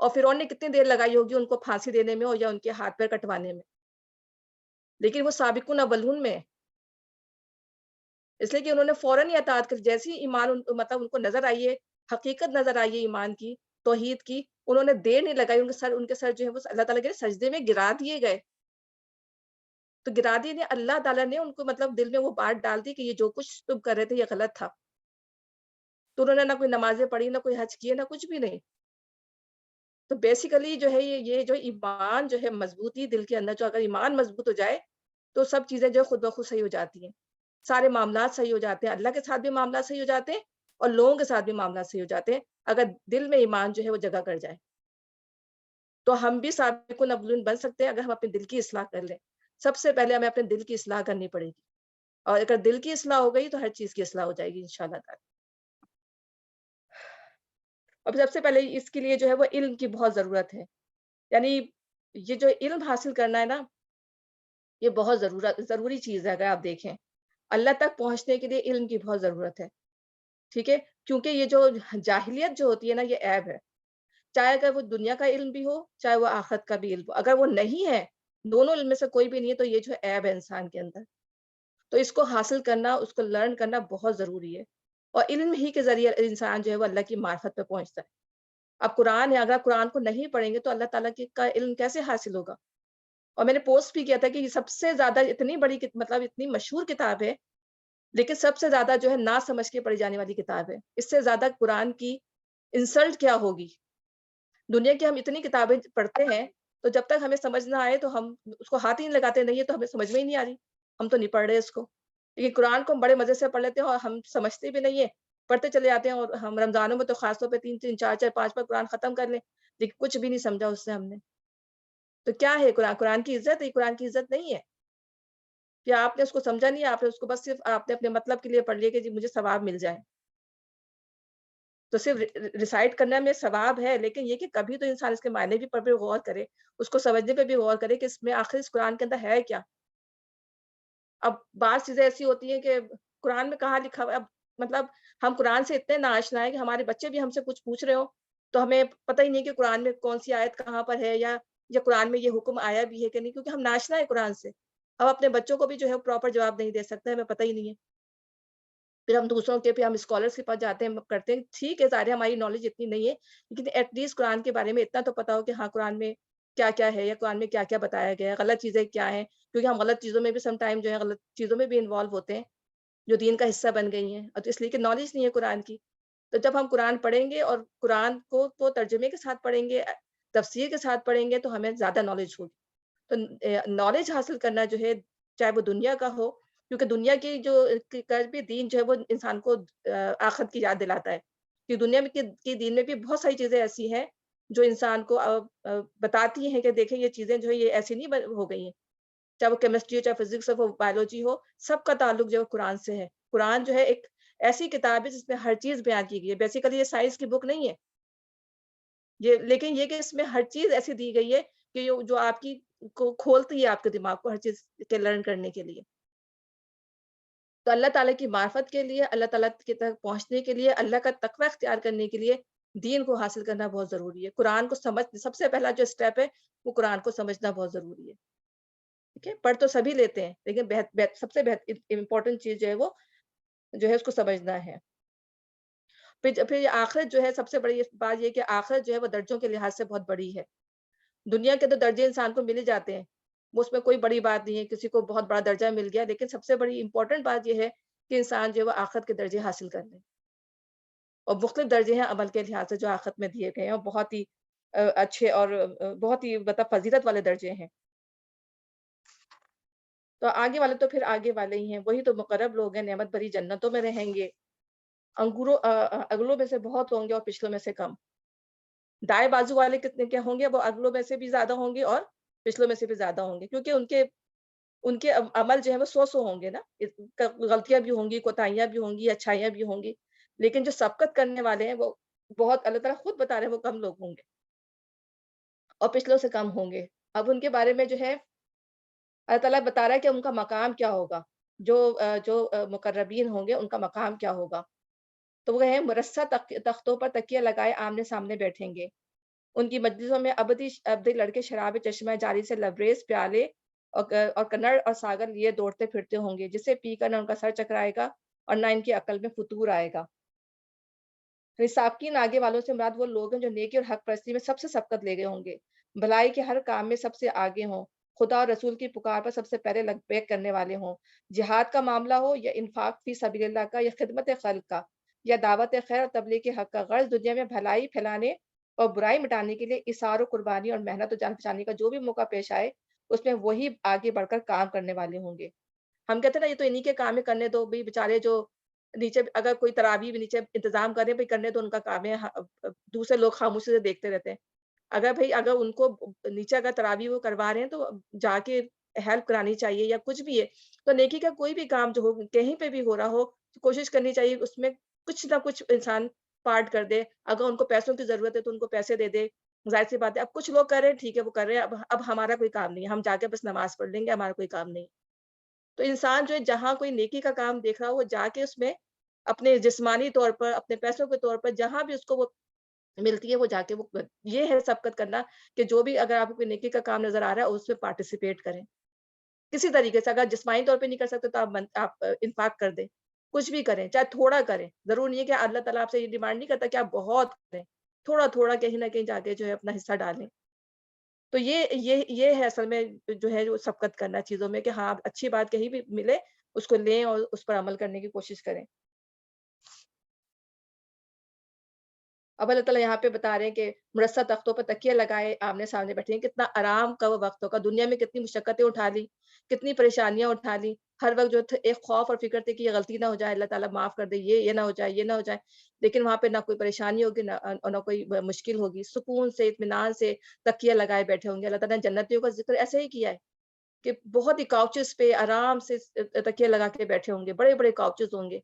اور فرعون نے کتنی دیر لگائی ہوگی ان کو پھانسی دینے میں اور یا ان کے ہاتھ پیر کٹوانے میں، لیکن وہ سابقون اولون میں، اس لیے کہ انہوں نے فوراً ہی اطاعت کر، جیسی ایمان مطلب ان کو نظر آئی ہے، حقیقت نظر آئی ہے ایمان کی، توحید کی، انہوں نے دیر نہیں لگائی، ان کے سر جو ہے وہ اللہ تعالیٰ کے سجدے میں گرا دیے گئے۔ تو گرا دیے نہیں، اللہ تعالیٰ نے ان کو مطلب دل میں وہ بات ڈال دی کہ یہ جو کچھ تم کر رہے تھے یہ غلط تھا۔ تو انہوں نے نہ کوئی نمازیں پڑھی، نہ کوئی حج کیے، نہ کچھ بھی نہیں۔ تو بیسیکلی جو ہے یہ جو ایمان جو ہے مضبوطی دل کے اندر، جو اگر ایمان مضبوط ہو جائے تو سب چیزیں جو ہے خود بخود صحیح ہو جاتی ہیں، سارے معاملات صحیح ہو جاتے ہیں، اللہ کے ساتھ بھی معاملات صحیح ہو جاتے ہیں اور لوگوں کے ساتھ بھی معاملات صحیح ہو جاتے ہیں، اگر دل میں ایمان جو ہے وہ جگہ کر جائے۔ تو ہم بھی سابقون اولون بن سکتے ہیں اگر ہم اپنے دل کی اصلاح کر لیں۔ سب سے پہلے ہمیں اپنے دل کی اصلاح کرنی پڑے گی، اور اگر دل کی اصلاح ہو گئی تو ہر چیز کی اصلاح ہو جائے گی انشاءاللہ تعالی۔ اور سب سے پہلے اس کے لیے جو ہے وہ علم کی بہت ضرورت ہے، یعنی یہ جو علم حاصل کرنا ہے نا، یہ بہت ضروری چیز ہے۔ اگر آپ دیکھیں اللہ تک پہنچنے کے لیے علم کی بہت ضرورت ہے، ٹھیک ہے، کیونکہ یہ جو جاہلیت جو ہوتی ہے نا یہ عیب ہے، چاہے اگر وہ دنیا کا علم بھی ہو چاہے وہ آخرت کا بھی علم ہو، اگر وہ نہیں ہے، دونوں علم میں سے کوئی بھی نہیں ہے، تو یہ جو عیب ہے انسان کے اندر، تو اس کو حاصل کرنا، اس کو لرن کرنا بہت ضروری ہے، اور علم ہی کے ذریعے انسان جو ہے وہ اللہ کی معرفت پہ پہنچتا ہے۔ اب قرآن ہے، اگر قرآن کو نہیں پڑھیں گے تو اللہ تعالیٰ کا علم کیسے حاصل ہوگا؟ اور میں نے پوسٹ بھی کیا تھا کہ یہ سب سے زیادہ اتنی بڑی مطلب اتنی مشہور کتاب ہے، لیکن سب سے زیادہ جو ہے نہ سمجھ کے پڑھی جانے والی کتاب ہے۔ اس سے زیادہ قرآن کی انسلٹ کیا ہوگی؟ دنیا کی ہم اتنی کتابیں پڑھتے ہیں، تو جب تک ہمیں سمجھ نہ آئے تو ہم اس کو ہاتھ ہی نہیں لگاتے، نہیں ہے تو ہمیں سمجھ میں ہی نہیں آ رہی، ہم تو نہیں پڑھ رہے اس کو۔ لیکن قرآن کو ہم بڑے مزے سے پڑھ لیتے ہیں اور ہم سمجھتے بھی نہیں ہیں، پڑھتے چلے جاتے ہیں، اور ہم رمضانوں میں تو خاص طور پہ 3 4 4 5 5 قرآن ختم کر لیں، لیکن کچھ بھی نہیں سمجھا اس سے ہم نے۔ تو کیا ہے قرآن؟ قرآن کی عزت ہے؟ قرآن کی عزت نہیں ہے کہ آپ نے اس کو سمجھا نہیں ہے، آپ نے اس کو بس صرف آپ نے اپنے مطلب کے لیے پڑھ لیا کہ جی مجھے ثواب مل جائے۔ تو صرف ریسائٹ کرنے میں ثواب ہے، لیکن یہ کہ کبھی تو انسان اس کے معنی بھی پر بھی غور کرے، اس کو سمجھنے پہ بھی غور کرے کہ اس میں آخر اس قرآن کے اندر ہے کیا۔ اب بعض چیزیں ایسی ہوتی ہیں کہ قرآن میں کہاں لکھا ہوا ہے، اب مطلب ہم قرآن سے اتنے ناآشنا ہیں کہ ہمارے بچے بھی ہم سے کچھ پوچھ رہے ہو تو ہمیں پتہ ہی نہیں کہ قرآن میں کون سی آیت کہاں پر ہے، یا قرآن میں یہ حکم آیا بھی ہے کہ نہیں، کیونکہ ہم ناآشنا ہے قرآن سے۔ ہم اپنے بچوں کو بھی جو ہے پراپر جواب نہیں دے سکتے، ہمیں پتہ ہی نہیں ہے۔ پھر ہم دوسروں کے، پھر ہم اسکالرس کے پاس جاتے ہیں، کرتے ہیں، ٹھیک ہے، ظاہر ہے ہماری نالج اتنی نہیں ہے، لیکن ایٹ لیسٹ قرآن کے بارے میں اتنا تو پتا ہو کہ ہاں قرآن میں کیا کیا ہے، یا قرآن میں کیا کیا بتایا گیا ہے، غلط چیزیں کیا ہیں، کیونکہ ہم غلط چیزوں میں بھی سم ٹائم جو ہے غلط چیزوں میں بھی انوالو ہوتے ہیں جو دین کا حصہ بن گئی ہیں، اور اس لیے کہ نالج نہیں ہے قرآن کی۔ تو جب ہم قرآن پڑھیں گے اور قرآن کو ترجمے کے ساتھ پڑھیں گے، تفسیر کے ساتھ پڑھیں گے، تو ہمیں زیادہ نالج ہوگی۔ تو نالج حاصل کرنا جو ہے چاہے وہ دنیا کا ہو، کیونکہ دنیا کی جو بھی دین جو ہے وہ انسان کو آخرت کی یاد دلاتا ہے، کہ دنیا میں کی دین میں بھی بہت ساری چیزیں ایسی ہیں جو انسان کو بتاتی ہیں کہ دیکھیں یہ چیزیں جو ہے یہ ایسی نہیں ہو گئی ہیں، چاہے وہ کیمسٹری ہو، چاہے فزکس ہو، وہ بایولوجی ہو، سب کا تعلق جو ہے قرآن سے ہے۔ قرآن جو ہے ایک ایسی کتاب ہے جس میں ہر چیز بیان کی گئی ہے، بیسیکلی یہ سائنس کی بک نہیں ہے یہ، لیکن یہ کہ اس میں ہر چیز ایسی دی گئی ہے کہ جو آپ کی کو کھولتی ہے آپ کے دماغ کو ہر چیز کے لرن کرنے کے لیے۔ تو اللہ تعالیٰ کی معرفت کے لیے، اللہ تعالیٰ کی تک پہنچنے کے لیے، اللہ کا تقوی اختیار کرنے کے لیے دین کو حاصل کرنا بہت ضروری ہے۔ قرآن کو سب سے پہلا جو اسٹیپ ہے وہ قرآن کو سمجھنا بہت ضروری ہے، ٹھیک ہے؟ پڑھ تو سبھی لیتے ہیں، لیکن سب سے امپورٹنٹ چیز جو ہے وہ جو ہے اس کو سمجھنا ہے۔ پھر آخرت جو ہے سب سے بڑی بات یہ کہ آخرت جو ہے وہ درجوں کے لحاظ سے بہت بڑی ہے۔ دنیا کے تو درجے انسان کو مل ہی جاتے ہیں، وہ اس میں کوئی بڑی بات نہیں ہے، کسی کو بہت بڑا درجہ مل گیا، لیکن سب سے بڑی امپورٹنٹ بات یہ ہے کہ انسان جو ہے وہ آخرت کے درجے حاصل کر لے، اور مختلف درجے ہیں عمل کے لحاظ سے جو آخرت میں دیے گئے ہیں، اور بہت ہی اچھے اور بہت ہی مطلب فضیلت والے درجے ہیں۔ تو آگے والے تو پھر آگے والے ہی ہیں، وہی تو مقرب لوگ ہیں، نعمت بھری جنتوں میں رہیں گے، اگلوں میں سے بہت ہوں گے اور پچھلوں میں سے کم۔ دائیں بازو والے کتنے کیا ہوں گے، وہ اگلوں میں سے بھی زیادہ ہوں گے اور پچھلوں میں سے بھی زیادہ ہوں گے، کیونکہ ان کے عمل جو ہے وہ سو ہوں گے نا، غلطیاں بھی ہوں گی، کوتاہیاں بھی ہوں گی، اچھائیاں بھی ہوں گی، لیکن جو سبقت کرنے والے ہیں وہ بہت، اللہ تعالیٰ خود بتا رہے ہیں وہ کم لوگ ہوں گے اور پچھلوں سے کم ہوں گے۔ اب ان کے بارے میں جو ہے اللہ تعالیٰ بتا رہا ہے کہ ان کا مقام کیا ہوگا، جو مقربین ہوں گے ان کا مقام کیا ہوگا، تو وہ ہے مرصع تختوں پر تکیہ لگائے آمنے سامنے بیٹھیں گے، ان کی مجلسوں میں ابدی ابدی لڑکے شراب چشمہ جاری سے لبریز پیالے اور کنڑ اور ساگر لیے دوڑتے پھرتے ہوں گے، جسے پی کر نہ ان کا سر چکرائے گا اور نہ ان کی عقل میں فطور آئے گا۔ سابقین آگے والوں سے مراد وہ لوگ ہیں جو نیکی اور حق پرستی میں سب سے سبقت لے گئے ہوں گے، بھلائی کے ہر کام میں سب سے آگے ہوں، خدا اور رسول کی پکار پر سب سے پہلے لبیک کرنے والے ہوں، جہاد کا معاملہ ہو یا انفاق فی سبیل اللہ کا یا خدمت خلق کا یا دعوت خیر اور تبلیغ کے حق کا، غرض دنیا میں بھلائی پھیلانے اور برائی مٹانے کے لیے اثار و قربانی اور محنت و جان بچانے کا جو بھی موقع پیش آئے اس میں وہی آگے بڑھ کر کام کرنے والے ہوں گے۔ ہم کہتے ہیں نا یہ تو انہی کے کام ہے، کرنے دو بھائی، بیچارے جو نیچے اگر کوئی تراویح بھی نیچے انتظام کرے بھائی کرنے دو، ان کا کام ہے، دوسرے لوگ خاموشی سے دیکھتے رہتے ہیں۔ اگر ان کو نیچے اگر تراویح وہ کروا رہے ہیں تو جا کے ہیلپ کرانی چاہیے یا کچھ بھی ہے، تو نیکی کا کوئی بھی کام جو ہو کہیں پہ بھی ہو رہا ہو تو کوشش کرنی چاہیے اس میں کچھ نہ کچھ انسان پارٹ کر دے، اگر ان کو پیسوں کی ضرورت ہے تو ان کو پیسے دے دے، ظاہر سی بات ہے اب کچھ لوگ کر رہے ہیں ٹھیک ہے وہ کر رہے ہیں، اب ہمارا کوئی کام نہیں ہے، ہم جا کے بس نماز پڑھ لیں گے، ہمارا کوئی کام نہیں۔ تو انسان جو ہے جہاں کوئی نیکی کا کام دیکھ رہا ہو وہ جا کے اس میں اپنے جسمانی طور پر، اپنے پیسوں کے طور پر جہاں بھی اس کو وہ ملتی ہے وہ جا کے وہ یہ ہے سبقت کرنا کہ جو بھی اگر آپ کو کوئی نیکی کا کام نظر آ رہا ہے اس میں پارٹیسپیٹ کریں کسی طریقے سے، اگر جسمانی طور پہ نہیں کر سکتے تو آپ انفاق کر دیں، کچھ بھی کریں چاہے تھوڑا کریں، ضرور نہیں ہے کہ اللہ تعالیٰ آپ سے یہ ڈیمانڈ نہیں کرتا کہ آپ بہت کریں، تھوڑا تھوڑا کہیں نہ کہیں جا کے جو ہے اپنا حصہ ڈالیں۔ تو یہ ہے اصل میں جو ہے جو سبقت کرنا چیزوں میں کہ ہاں اچھی بات کہیں بھی ملے اس کو لیں اور اس پر عمل کرنے کی کوشش کریں۔ اب اللہ تعالیٰ یہاں پہ بتا رہے ہیں کہ مرصع تختوں پر تکیہ لگائے آمنے سامنے بیٹھے ہیں، کتنا آرام کا وہ وقت ہوگا، دنیا میں کتنی مشقتیں اٹھا لی، کتنی پریشانیاں اٹھا لی، ہر وقت جو ایک خوف اور فکر تھی کہ یہ غلطی نہ ہو جائے، اللہ تعالیٰ معاف کر دے، یہ نہ ہو جائے، یہ نہ ہو جائے، لیکن وہاں پہ نہ کوئی پریشانی ہوگی نہ کوئی مشکل ہوگی، سکون سے اطمینان سے تکیہ لگائے بیٹھے ہوں گے۔ اللہ تعالیٰ نے جنتیوں کا ذکر ایسے ہی کیا ہے کہ بہت ہی کاؤچز پہ آرام سے تکیہ لگا کے بیٹھے ہوں گے، بڑے بڑے کاؤچز ہوں گے،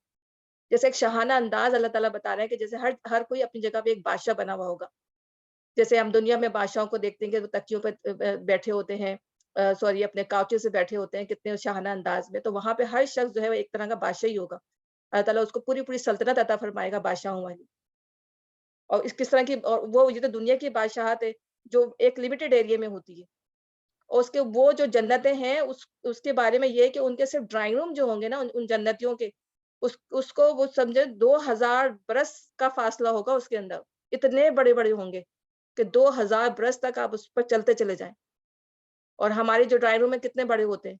جیسے ایک شاہانہ انداز اللہ تعالیٰ بتا رہے ہیں کہ جیسے ہر کوئی اپنی جگہ پہ ایک بادشاہ بنا ہوا ہوگا، جیسے ہم دنیا میں بادشاہوں کو دیکھتے ہیں کہ وہ تکیوں پہ بیٹھے ہوتے ہیں، سوری اپنے کاؤچے سے بیٹھے ہوتے ہیں کتنے شاہانہ انداز میں، تو وہاں پہ ہر شخص جو ہے وہ ایک طرح کا بادشاہ ہی ہوگا، اللہ تعالیٰ اس کو پوری پوری سلطنت عطا فرمائے گا بادشاہوں والی، اور کس طرح کی، اور وہ یہ تو دنیا کی بادشاہت ہے جو ایک لمیٹڈ ایریا میں ہوتی ہے، اور اس کے وہ جو جنتیں ہیں اس کے بارے میں یہ ہے کہ ان کے صرف ڈرائنگ روم جو ہوں گے نا ان جنتیوں کے، اس کو وہ سمجھے 2000 برس کا فاصلہ ہوگا اس کے اندر، اتنے بڑے بڑے ہوں گے کہ 2000 برس تک آپ اس پر چلتے چلے جائیں، اور ہمارے جو ڈرائنگ روم میں کتنے بڑے ہوتے ہیں،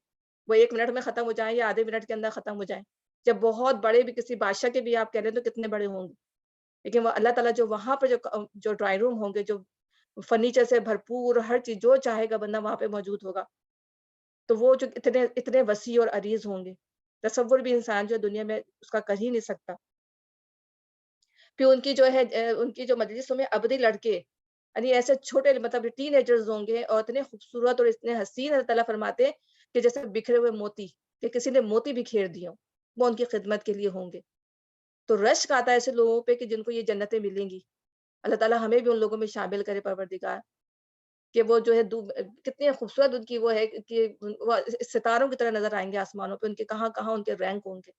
وہ 1 منٹ میں ختم ہو جائیں یا آدھے منٹ کے اندر ختم ہو جائیں، جب بہت بڑے بھی کسی بادشاہ کے بھی آپ کہہ لیں تو کتنے بڑے ہوں گے، لیکن وہ اللہ تعالیٰ جو وہاں پہ جو ڈرائنگ روم ہوں گے، جو فرنیچر سے بھرپور، ہر چیز جو چاہے گا بندہ وہاں پہ موجود ہوگا، تو وہ جو اتنے اتنے وسیع اور عریض ہوں گے، تصور بھی انسان جو دنیا میں اس کا کر ہی نہیں سکتا۔ پھر ان کی جو ہے ان کی جو مجلسوں میں ابدی لڑکے، یعنی ایسے چھوٹے مطلب ٹین ایجرز ہوں گے اور اتنے خوبصورت اور اتنے حسین، اللہ تعالیٰ فرماتے ہیں کہ جیسے بکھرے ہوئے موتی، کہ کسی نے موتی بکھیر دی ہوں، وہ ان کی خدمت کے لیے ہوں گے۔ تو رشک آتا ہے ایسے لوگوں پہ کہ جن کو یہ جنتیں ملیں گی، اللہ تعالیٰ ہمیں بھی ان لوگوں میں شامل کرے پروردگار، کہ وہ جو ہے کتنی خوبصورت ان کی وہ ہے کہ وہ ستاروں کی طرح نظر آئیں گے آسمانوں پہ، ان کے کہاں کہاں ان کے رینک ہوں گے۔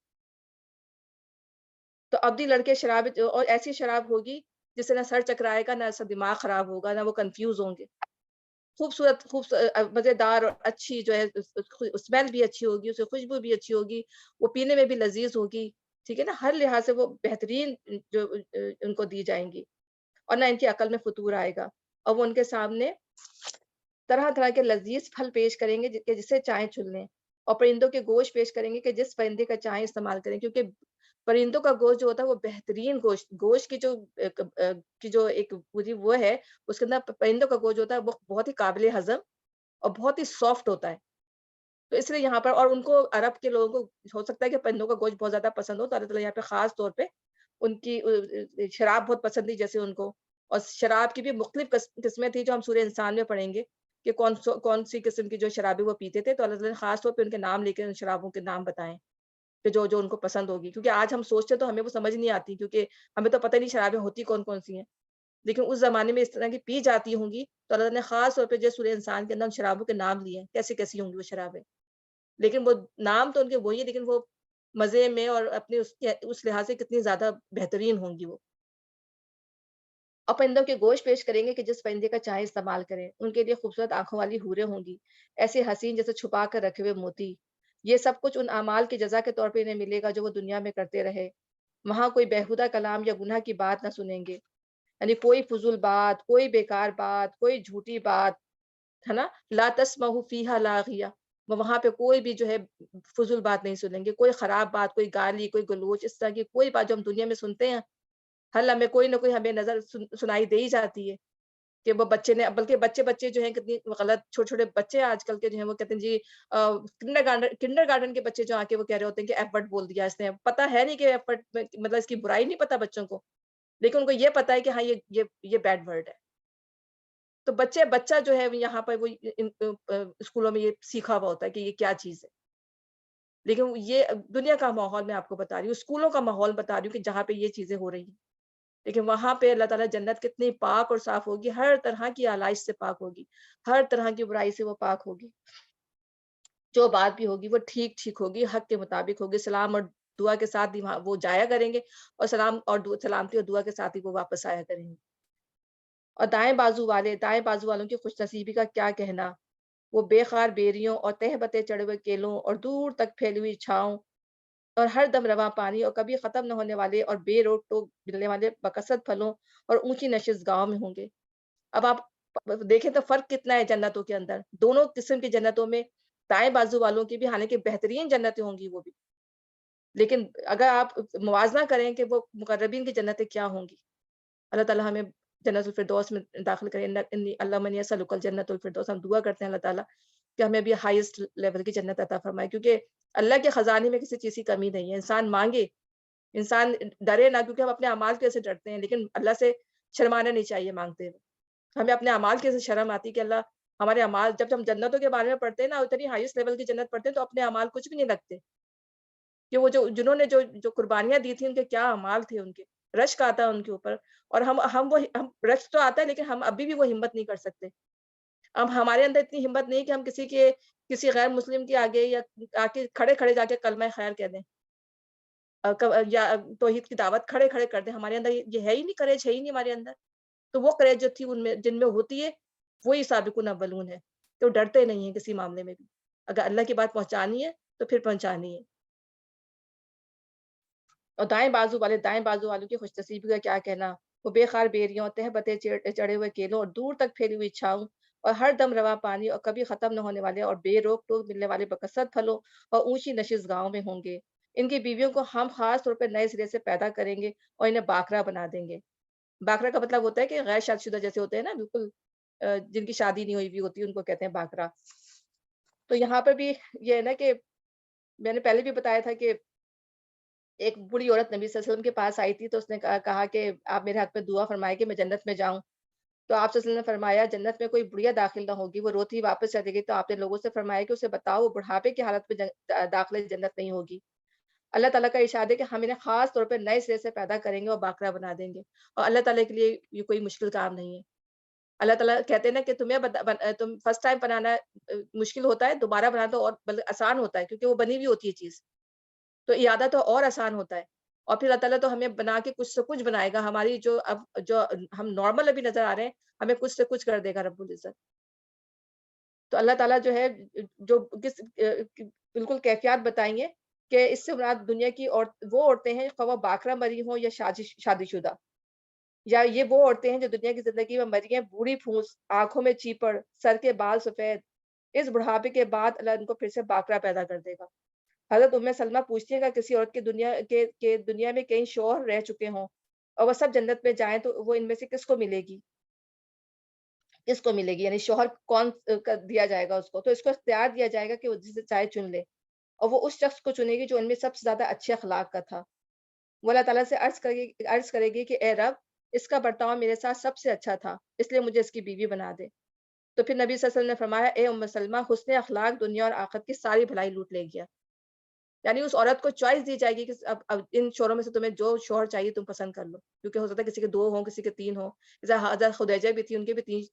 تو ابدی لڑکے شراب، اور ایسی شراب ہوگی جس سے نہ سر چکرائے گا، نہ ایسا دماغ خراب ہوگا، نہ وہ کنفیوز ہوں گے، خوبصورت مزیدار اور اچھی جو ہے اسمیل بھی اچھی ہوگی، اس کی خوشبو بھی اچھی ہوگی، وہ پینے میں بھی لذیذ ہوگی، ٹھیک ہے نا، ہر لحاظ سے وہ بہترین جو ان کو دی جائیں گی، اور نہ ان کی عقل میں فطور آئے گا، اور وہ ان کے سامنے طرح طرح کے لذیذ پھل پیش کریں گے کہ جسے چاہیں چن لیں، اور پرندوں کے گوشت پیش کریں گے کہ جس پرندے کا چاہیں استعمال کریں، کیونکہ پرندوں کا گوشت جو ہوتا ہے وہ بہترین گوشت کی جو ایک پوری وہ ہے، اس کے اندر پرندوں کا گوشت جو ہوتا ہے وہ بہت ہی قابل ہضم اور بہت ہی سافٹ ہوتا ہے۔ تو اس لیے یہاں پر، اور ان کو عرب کے لوگوں کو ہو سکتا ہے کہ پرندوں کا گوشت بہت زیادہ پسند ہو، تو اللہ تعالیٰ یہاں پہ خاص طور پہ ان کی شراب بہت پسند تھی جیسے ان کو، اور شراب کی بھی مختلف قسمیں تھیں جو ہم سورہ انسان میں پڑھیں گے کہ کون سی قسم کی جو شرابیں وہ پیتے تھے، تو اللہ تعالیٰ نے خاص طور پہ ان کے نام لے کے ان شرابوں کے نام بتائیں کہ جو ان کو پسند ہوگی، کیونکہ آج ہم سوچتے تو ہمیں وہ سمجھ نہیں آتی، کیونکہ ہمیں تو پتہ نہیں شرابیں ہوتی کون سی ہیں، لیکن اس زمانے میں اس طرح کی پی جاتی ہوں گی، تو اللہ تعالیٰ نے خاص طور پہ جو سورہ انسان کے اندر ان شرابوں کے نام لیے ہیں کیسی کیسی ہوں گی وہ شرابیں، لیکن وہ نام تو ان کے وہی ہے، لیکن وہ مزے میں اور اپنے اس لحاظ سے کتنی زیادہ بہترین ہوں گی وہ۔ اور پرندوں کے گوشت پیش کریں گے کہ جس پرندے کا چاہے استعمال کریں، ان کے لیے خوبصورت آنکھوں والی حوریں ہوں گی، ایسے حسین جیسے چھپا کر رکھے ہوئے موتی۔ یہ سب کچھ ان اعمال کی جزا کے طور پہ انہیں ملے گا جو وہ دنیا میں کرتے رہے۔ وہاں کوئی بیہودہ کلام یا گناہ کی بات نہ سنیں گے، یعنی کوئی فضول بات، کوئی بیکار بات، کوئی جھوٹی بات، ہے نا؟ لا تسمعوا فیہا لاغیہ، وہ وہاں پہ کوئی بھی جو ہے فضول بات نہیں سنیں گے، کوئی خراب بات، کوئی گالی، کوئی گلوچ، اس طرح کی کوئی بات جو ہم دنیا میں سنتے ہیں، ہر لمحے کوئی نہ کوئی ہمیں نظر سنائی دے ہی جاتی ہے کہ وہ بچے نے، بلکہ بچے جو ہیں کتنی غلط، چھوٹے چھوٹے بچے آج کل کے جو ہیں وہ کہتے ہیں جی کنڈر گارڈن کے بچے جو آ کے وہ کہہ رہے ہوتے ہیں کہ ایف ورڈ بول دیا اس نے، پتہ ہے نہیں کہ ایف ورڈ مطلب اس کی برائی نہیں پتہ بچوں کو، لیکن ان کو یہ پتہ ہے کہ ہاں یہ بیڈ ورڈ ہے۔ تو بچہ جو ہے یہاں پر وہ اسکولوں میں یہ سیکھا ہوا ہوتا ہے کہ یہ کیا چیز ہے، لیکن یہ دنیا کا ماحول میں آپ کو بتا رہی ہوں، اسکولوں کا ماحول بتا رہی ہوں کہ جہاں پہ یہ چیزیں ہو رہی ہیں، لیکن وہاں پہ اللہ تعالیٰ جنت کتنی پاک اور صاف ہوگی، ہر طرح کی آلائش سے پاک ہوگی، ہر طرح کی برائی سے وہ پاک ہوگی، جو بات بھی ہوگی وہ ٹھیک ہوگی، حق کے مطابق ہوگی، سلام اور دعا کے ساتھ ہی وہاں وہ جایا کریں گے، اور سلامتی اور دعا کے ساتھ ہی وہ واپس آیا کریں گے۔ اور دائیں بازو والوں کی خوش نصیبی کا کیا کہنا، وہ بے خار بیریوں اور تہ بتے چڑھے ہوئے کیلوں اور دور تک پھیلی ہوئی چھاؤں اور ہر دم رواں پانی اور کبھی ختم نہ ہونے والے اور بے روک ٹوک ملنے والے بکثرت پھلوں اور اونچی نشست گاہوں میں ہوں گے۔ اب آپ دیکھیں تو فرق کتنا ہے جنتوں کے اندر، دونوں قسم کی جنتوں میں دائیں بازو والوں کی بھی حالانکہ بہترین جنتیں ہوں گی وہ بھی، لیکن اگر آپ موازنہ کریں کہ وہ مقربین کی جنتیں کیا ہوں گی، اللہ تعالیٰ ہمیں جنت الفردوس میں داخل کریں، اللہم انی اسألک الجنت الفردوس، ہم دعا کرتے ہیں اللہ تعالیٰ کہ ہمیں بھی ہائیسٹ لیول کی جنت عطا فرمائے، کیونکہ اللہ کے خزانے میں کسی چیز کی کمی نہیں ہے، انسان مانگے، انسان ڈرے نہ، کیونکہ ہم اپنے اعمال کی وجہ سے ڈرتے ہیں، لیکن اللہ سے شرمانا نہیں چاہیے مانگتے ہوئے، ہمیں اپنے اعمال کی وجہ سے شرم آتی کہ اللہ ہمارے اعمال، جب ہم جنتوں کے بارے میں پڑھتے ہیں نا، اتنی ہائیسٹ لیول کی جنت پڑھتے ہیں تو اپنے اعمال کچھ بھی نہیں لگتے، کہ وہ جنہوں نے جو قربانیاں دی تھیں ان کے کیا اعمال تھے، ان کے رشک آتا ہے ان کے اوپر، اور ہم رشک تو آتا ہے لیکن ہم ابھی بھی وہ ہمت نہیں کر سکتے، اب ہمارے اندر اتنی ہمت نہیں کہ ہم کسی غیر مسلم کے آگے یا آ کے کھڑے جا کے کلمہ خیر کہہ دیں، یا توحید کی دعوت کھڑے کر دیں، ہمارے اندر یہ ہے ہی نہیں، کریج ہے ہی نہیں ہمارے اندر، تو وہ کریج جو تھی ان میں جن میں ہوتی ہے وہی سابقون اولون ہے، تو ڈرتے نہیں ہیں کسی معاملے میں بھی، اگر اللہ کی بات پہنچانی ہے تو پھر پہنچانی ہے۔ اور دائیں بازو والوں کی خوش نصیبی کا کیا کہنا، وہ بے خار بیریوں، تہ بتے چڑھے ہوئے کیلوں اور دور تک پھیلی ہوئی چھاؤں اور ہر دم رواں پانی اور کبھی ختم نہ ہونے والے اور بے روک ٹوک ملنے والے بکثرت پھلوں اور اونچی نشست گاہوں میں ہوں گے۔ ان کی بیویوں کو ہم خاص طور پر نئے سرے سے پیدا کریں گے اور انہیں باکرا بنا دیں گے۔ باکرا کا مطلب ہوتا ہے کہ غیر شادی شدہ جیسے ہوتے ہیں نا، بالکل جن کی شادی نہیں ہوئی بھی ہوتی ان کو کہتے ہیں باکرا۔ تو یہاں پر بھی یہ ہے نا کہ میں نے پہلے بھی بتایا تھا کہ ایک بوڑھی عورت نبی صلی اللہ علیہ وسلم کے پاس آئی تھی، تو اس نے کہا کہ آپ میرے حق میں دعا فرمائے کہ میں جنت میں جاؤں، تو آپ صلی اللہ علیہ وسلم نے فرمایا جنت میں کوئی بڑھیا داخل نہ ہوگی، وہ روتی ہی واپس چلی گئی، تو آپ نے لوگوں سے فرمایا کہ اسے بتاؤ وہ بڑھاپے کی حالت میں داخل جنت نہیں ہوگی۔ اللہ تعالیٰ کا ارشاد ہے کہ ہم انہیں خاص طور پہ نئے سرے سے پیدا کریں گے اور باکرا بنا دیں گے، اور اللہ تعالیٰ کے لیے یہ کوئی مشکل کام نہیں ہے۔ اللہ تعالیٰ کہتے ہیں نا کہ تم فرسٹ ٹائم بنانا مشکل ہوتا ہے، دوبارہ بنانا تو اور آسان ہوتا ہے، کیونکہ وہ بنی ہوئی ہوتی ہے چیز، تو اعادہ تو اور آسان ہوتا ہے، اور پھر اللہ تعالیٰ تو ہمیں بنا کے کچھ سے کچھ بنائے گا، ہماری جو ہم نارمل ابھی نظر آ رہے ہیں ہمیں کچھ سے کچھ کر دے گا رب العزت۔ تو اللہ تعالیٰ جو ہے جو بالکل کیفیات بتائیں گے کہ اس سے مراد دنیا کی وہ عورتیں ہیں، خواہ وہ باکرا مری ہوں یا شادی شدہ، یا یہ وہ عورتیں ہیں جو دنیا کی زندگی میں مری ہیں، بوڑھی پھوس، آنکھوں میں چیپڑ، سر کے بال سفید، اس بڑھاپے کے بعد اللہ ان کو پھر سے باکرا پیدا کر دے گا۔ حضرت سلمہ پوچھتی ہیں کہ کسی عورت کی دنیا میں کئی شوہر رہ چکے ہوں اور وہ سب جنت میں جائیں تو وہ ان میں سے کس کو ملے گی؟ کس کو ملے گی؟ یعنی شوہر کون دیا جائے گا اس کو؟ تو اس کو اختیار دیا جائے گا کہ وہ جسے چاہے چن لے، اور وہ اس شخص کو چنے گی جو ان میں سب سے زیادہ اچھے اخلاق کا تھا۔ وہ اللہ تعالیٰ سے عرض کرے گی کہ اے رب، اس کا برتاؤ میرے ساتھ سب سے اچھا تھا، اس لیے مجھے اس کی بیوی بنا دے۔ تو پھر نبی صلی اللہ علیہ وسلم نے فرمایا، اے سلمہ، حسن اخلاق دنیا اور آخرت کی ساری بھلائی لوٹ لے گیا۔ یعنی اس عورت کو چوائس دی جائے گی کہ اب ان شوہروں میں سے تمہیں جو شوہر چاہیے تم پسند کر لو، کیونکہ ہو سکتا ہے کسی کے 2 ہوں، کسی کے 3 ہوں۔ جیسے حضرت خدیجہ بھی تھی، ان کے بھی 3،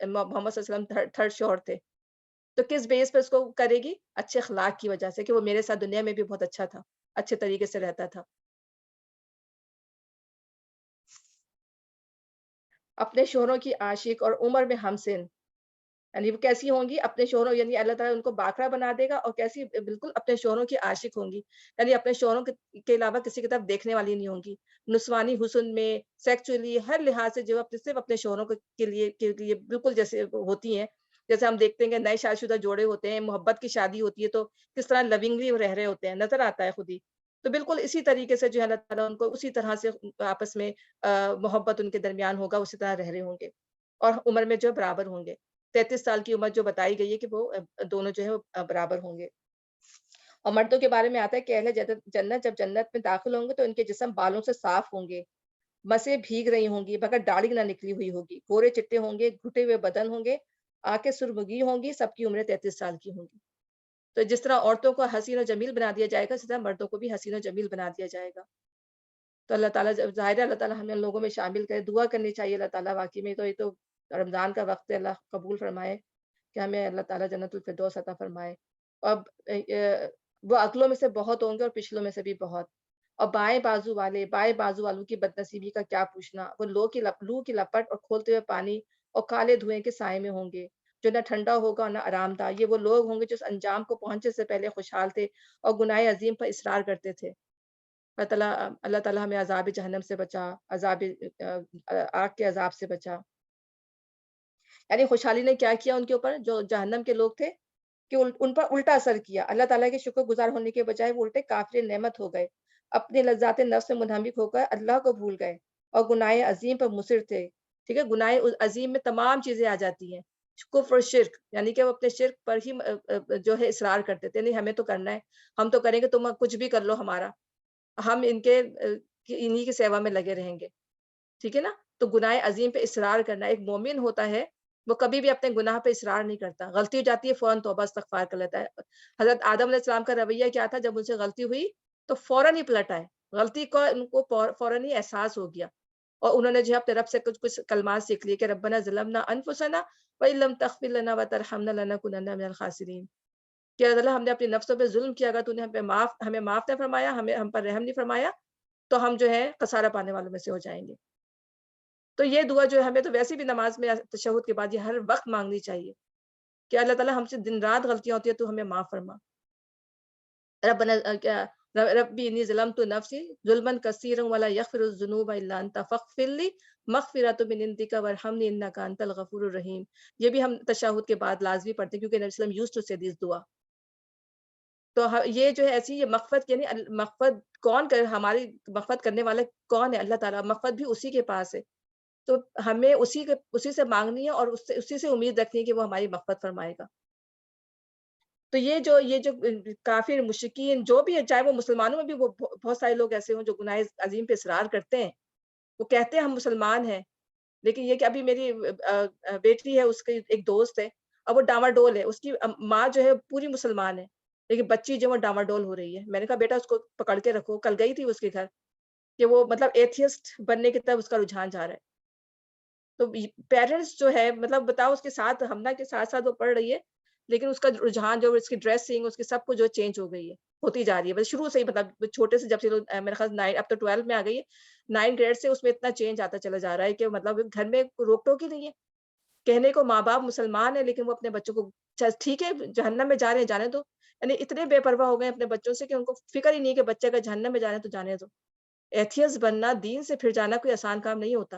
محمد صلی اللہ علیہ وسلم تھرڈ شوہر تھے۔ تو کس بیس پہ اس کو کرے گی؟ اچھے اخلاق کی وجہ سے، کہ وہ میرے ساتھ دنیا میں بھی بہت اچھا تھا، اچھے طریقے سے رہتا تھا۔ اپنے شوہروں کی عاشق اور عمر میں ہمسن، یعنی وہ کیسی ہوں گی؟ اپنے شوہروں، یعنی اللہ تعالیٰ ان کو باکرا بنا دے گا، اور کیسی؟ بالکل اپنے شوہروں کی عاشق ہوں گی، یعنی اپنے شوہروں کے علاوہ کسی کی طرف دیکھنے والی نہیں ہوں گی۔ نسوانی حسن میں، سیکچولی، ہر لحاظ سے جو صرف اپنے شوہروں کے لیے بالکل جیسے ہوتی ہیں۔ جیسے ہم دیکھتے ہیں کہ نئے شادی شدہ جوڑے ہوتے ہیں، محبت کی شادی ہوتی ہے، تو کس طرح لونگلی رہ رہے ہوتے ہیں، نظر آتا ہے خود ہی۔ تو بالکل اسی طریقے سے جو ہے اللہ تعالیٰ ان کو اسی طرح سے آپس میں محبت ان کے درمیان ہوگا، اسی طرح رہ رہے ہوں گے، اور عمر میں جو برابر ہوں گے۔ 33 سال کی عمر جو بتائی گئی ہے کہ وہ دونوں جو ہے وہ برابر ہوں گے۔ اور مردوں کے بارے میں آتا ہے کہ اہل جنت جب جنت میں داخل ہوں گے تو ان کے جسم بالوں سے صاف ہوں گے، مسیں بھیگ رہی ہوں گی مگر داڑھی نہ نکلی ہوئی ہوگی، گورے چٹے ہوں گے، گھٹے ہوئے بدن ہوں گے، آنکھیں سرمگی ہوں گی، سب کی عمریں 33 سال کی ہوں گی۔ تو جس طرح عورتوں کو حسین و جمیل بنا دیا جائے گا، اسی طرح مردوں کو بھی حسین و جمیل بنا دیا جائے گا۔ تو اللہ تعالیٰ، ظاہر ہے اللہ تعالیٰ ہمیں ان لوگوں میں شامل کرے، دعا کرنی چاہیے اللہ تعالیٰ واقعی میں۔ تو یہ تو رمضان کا وقت ہے، اللہ قبول فرمائے کہ ہمیں اللہ تعالیٰ جنت الفردوس عطا فرمائے۔ اب وہ اگلوں میں سے بہت ہوں گے اور پچھلوں میں سے بھی بہت۔ اور بائیں بازو والوں کی بدنصیبی کا کیا پوچھنا، وہ لو کی لپٹ اور کھولتے ہوئے پانی اور کالے دھوئیں کے سائے میں ہوں گے، جو نہ ٹھنڈا ہوگا اور نہ آرام دہ۔ یہ وہ لوگ ہوں گے جو اس انجام کو پہنچنے سے پہلے خوشحال تھے اور گناہ عظیم پر اصرار کرتے تھے۔ اللہ تعالیٰ ہمیں عذاب جہنم سے بچا، آگ کے عذاب سے بچا۔ یعنی خوشحالی نے کیا کیا ان کے اوپر؟ جو جہنم کے لوگ تھے، کہ ان پر الٹا اثر کیا۔ اللہ تعالیٰ کے شکر گزار ہونے کے بجائے وہ الٹے کافر نعمت ہو گئے، اپنے لذات نفس میں منہمک ہو کر اللہ کو بھول گئے اور گناہ عظیم پر مصر تھے۔ ٹھیک ہے، گناہ عظیم میں تمام چیزیں آ جاتی ہیں، کفر اور شرک، یعنی کہ وہ اپنے شرک پر ہی جو ہے اصرار کرتے تھے، نہیں ہمیں تو کرنا ہے، ہم تو کریں گے، تم کچھ بھی کر لو ہمارا، ہم انہی کی سیوا میں لگے رہیں گے۔ ٹھیک ہے نا؟ تو گناہ عظیم پہ اصرار کرنا، ایک مومن ہوتا ہے وہ کبھی بھی اپنے گناہ پہ اصرار نہیں کرتا، غلطی ہو جاتی ہے فوراً توبہ استغفار کر لیتا ہے۔ حضرت آدم علیہ السلام کا رویہ کیا تھا؟ جب ان سے غلطی ہوئی تو فوراً ہی پلٹ آئے، غلطی کا ان کو فوراً ہی احساس ہو گیا، اور انہوں نے جو ہے اپنے رب سے کچھ کلمات سیکھ لیے کہ ربنا ظلمنا انفسنا وان لم تغفر لنا وترحمنا لنکونن من الخاسرین، کہ اللہ ہم نے اپنے نفسوں پہ ظلم کیا، اگر تو نے ہمیں معاف نہیں فرمایا، ہم پر رحم نہیں فرمایا، تو ہم جو ہے خسارہ پانے والوں میں سے ہو جائیں گے۔ تو یہ دعا جو ہے ہمیں تو ویسے بھی نماز میں تشہد کے بعد یہ ہر وقت مانگنی چاہیے کہ اللہ تعالیٰ ہم سے دن رات غلطیاں ہوتی ہیں تو ہمیں معاف فرما۔ ربنا ربی انی ظلمت نفسی ظلما کثیرا ولا یغفر الذنوب الا انت فاغفر لی مغفرۃ من عندک وارحمنی انک انت الغفور الرحیم۔ یہ بھی ہم تشہد کے بعد لازمی پڑھتے ہیں کیونکہ نبی صلی اللہ علیہ وسلم یوزڈ ٹو سے دس دعا۔ تو یہ جو ہے ایسی، یہ مغفرت، یعنی مغفرت کون کر، ہماری مغفرت کرنے والا کون ہے؟ اللہ تعالیٰ، مغفرت بھی اسی کے پاس ہے، تو ہمیں اسی سے مانگنی ہے اور اسی سے امید رکھنی ہے کہ وہ ہماری مغفرت فرمائے گا۔ تو یہ جو کافر مشرکین جو بھی ہے، چاہے وہ مسلمانوں میں بھی وہ بہت سارے لوگ ایسے ہوں جو گناہ عظیم پہ اصرار کرتے ہیں، وہ کہتے ہیں ہم مسلمان ہیں، لیکن یہ کہ ابھی میری بیٹی ہے، اس کی ایک دوست ہے، اب وہ ڈاواڈول ہے، اس کی ماں جو ہے پوری مسلمان ہے، لیکن بچی جو ہے وہ ڈاواڈول ہو رہی ہے۔ میں نے کہا بیٹا اس کو پکڑ کے رکھو، کل گئی تھی اس کے گھر، کہ وہ مطلب ایتھیسٹ بننے کی طرف اس کا رجحان جا رہا ہے۔ تو پیرنٹس جو ہے، مطلب بتاؤ، اس کے ساتھ ہمنا کے ساتھ ساتھ وہ پڑھ رہی ہے، لیکن اس کا رجحان جو، اس کی ڈریسنگ، اس کی سب کچھ جو چینج ہو گئی ہے، ہوتی جا رہی ہے، بس شروع سے ہی، مطلب چھوٹے سے، جب سے میرے خیال 9، اب تو 12 میں آ گئی ہے، 9 گریڈ سے اس میں اتنا چینج آتا چلا جا رہا ہے کہ مطلب گھر میں روک ٹوک ہی نہیں ہے۔ کہنے کو ماں باپ مسلمان ہیں، لیکن وہ اپنے بچوں کو ٹھیک ہے جہنم میں جا رہے ہیں جانے دو، یعنی اتنے بے پرواہ ہو گئے اپنے بچوں سے کہ ان کو فکر ہی نہیں کہ بچے کا جہنم میں جانے تو جانے دو۔ ایتھیسٹ بننا، دین سے پھر جانا کوئی آسان کام نہیں ہوتا۔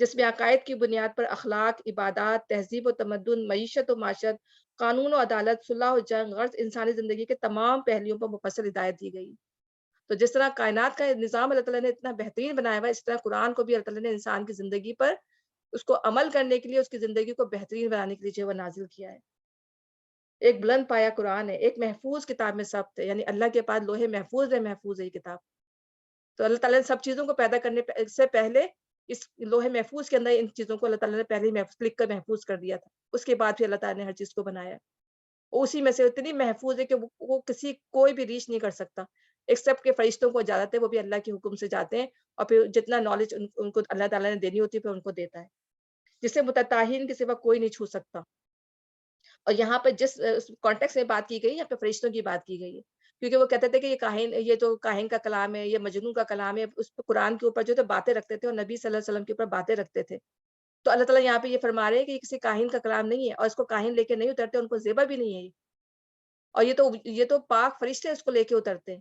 جس میں عقائد کی بنیاد پر اخلاق، عبادات، تہذیب و تمدن، معیشت و معاشرت، قانون و عدالت، صلح و جنگ، غرض انسانی زندگی کے تمام پہلوؤں پر مفصل ہدایت دی گئی۔ تو جس طرح کائنات کا نظام اللہ تعالیٰ نے اتنا بہترین بنایا ہوا ہے، اس طرح قرآن کو بھی اللہ تعالیٰ نے انسان کی زندگی پر اس کو عمل کرنے کے لیے، اس کی زندگی کو بہترین بنانے کے لیے جو ہے وہ نازل کیا ہے۔ ایک بلند پایا قرآن ہے، ایک محفوظ کتاب میں ثبت ہے، یعنی اللہ کے پاس لوح محفوظ ہے، محفوظ ہے یہ کتاب۔ تو اللہ تعالیٰ نے سب چیزوں کو پیدا کرنے سے پہلے اس لوح محفوظ کے اندر ان چیزوں کو اللہ تعالیٰ نے پہلے ہی لکھ کر محفوظ کر دیا تھا۔ اس کے بعد پھر اللہ تعالیٰ نے ہر چیز کو بنایا۔ اسی میں سے اتنی محفوظ ہے کہ وہ کسی کوئی بھی ریچ نہیں کر سکتا، ایکسیپٹ کہ فرشتوں کو اجازت ہے، وہ بھی اللہ کے حکم سے جاتے ہیں، اور پھر جتنا نالج ان کو اللہ تعالیٰ نے دینی ہوتی ہے پھر ان کو دیتا ہے، جسے متطاہرین کے سوا کوئی نہیں چھو سکتا۔ اور یہاں پہ جس کانٹیکس میں بات کی گئی، یہاں پہ فرشتوں کی بات کی گئی ہے، کیونکہ وہ کہتے تھے کہ یہ جو کاہن کا کلام ہے، یہ مجنون کا کلام ہے، اس پہ قرآن کے اوپر جو باتیں رکھتے تھے اور نبی صلی اللہ علیہ وسلم کے اوپر باتیں رکھتے تھے۔ تو اللہ تعالیٰ یہاں پہ یہ فرما رہے ہیں کہ یہ کسی کاہن کا کلام نہیں ہے، اور اس کو کاہن لے کے نہیں اترتے، ان کو زیبا بھی نہیں ہے یہ، اور یہ تو پاک فرشتے اس کو لے کے اترتے ہیں،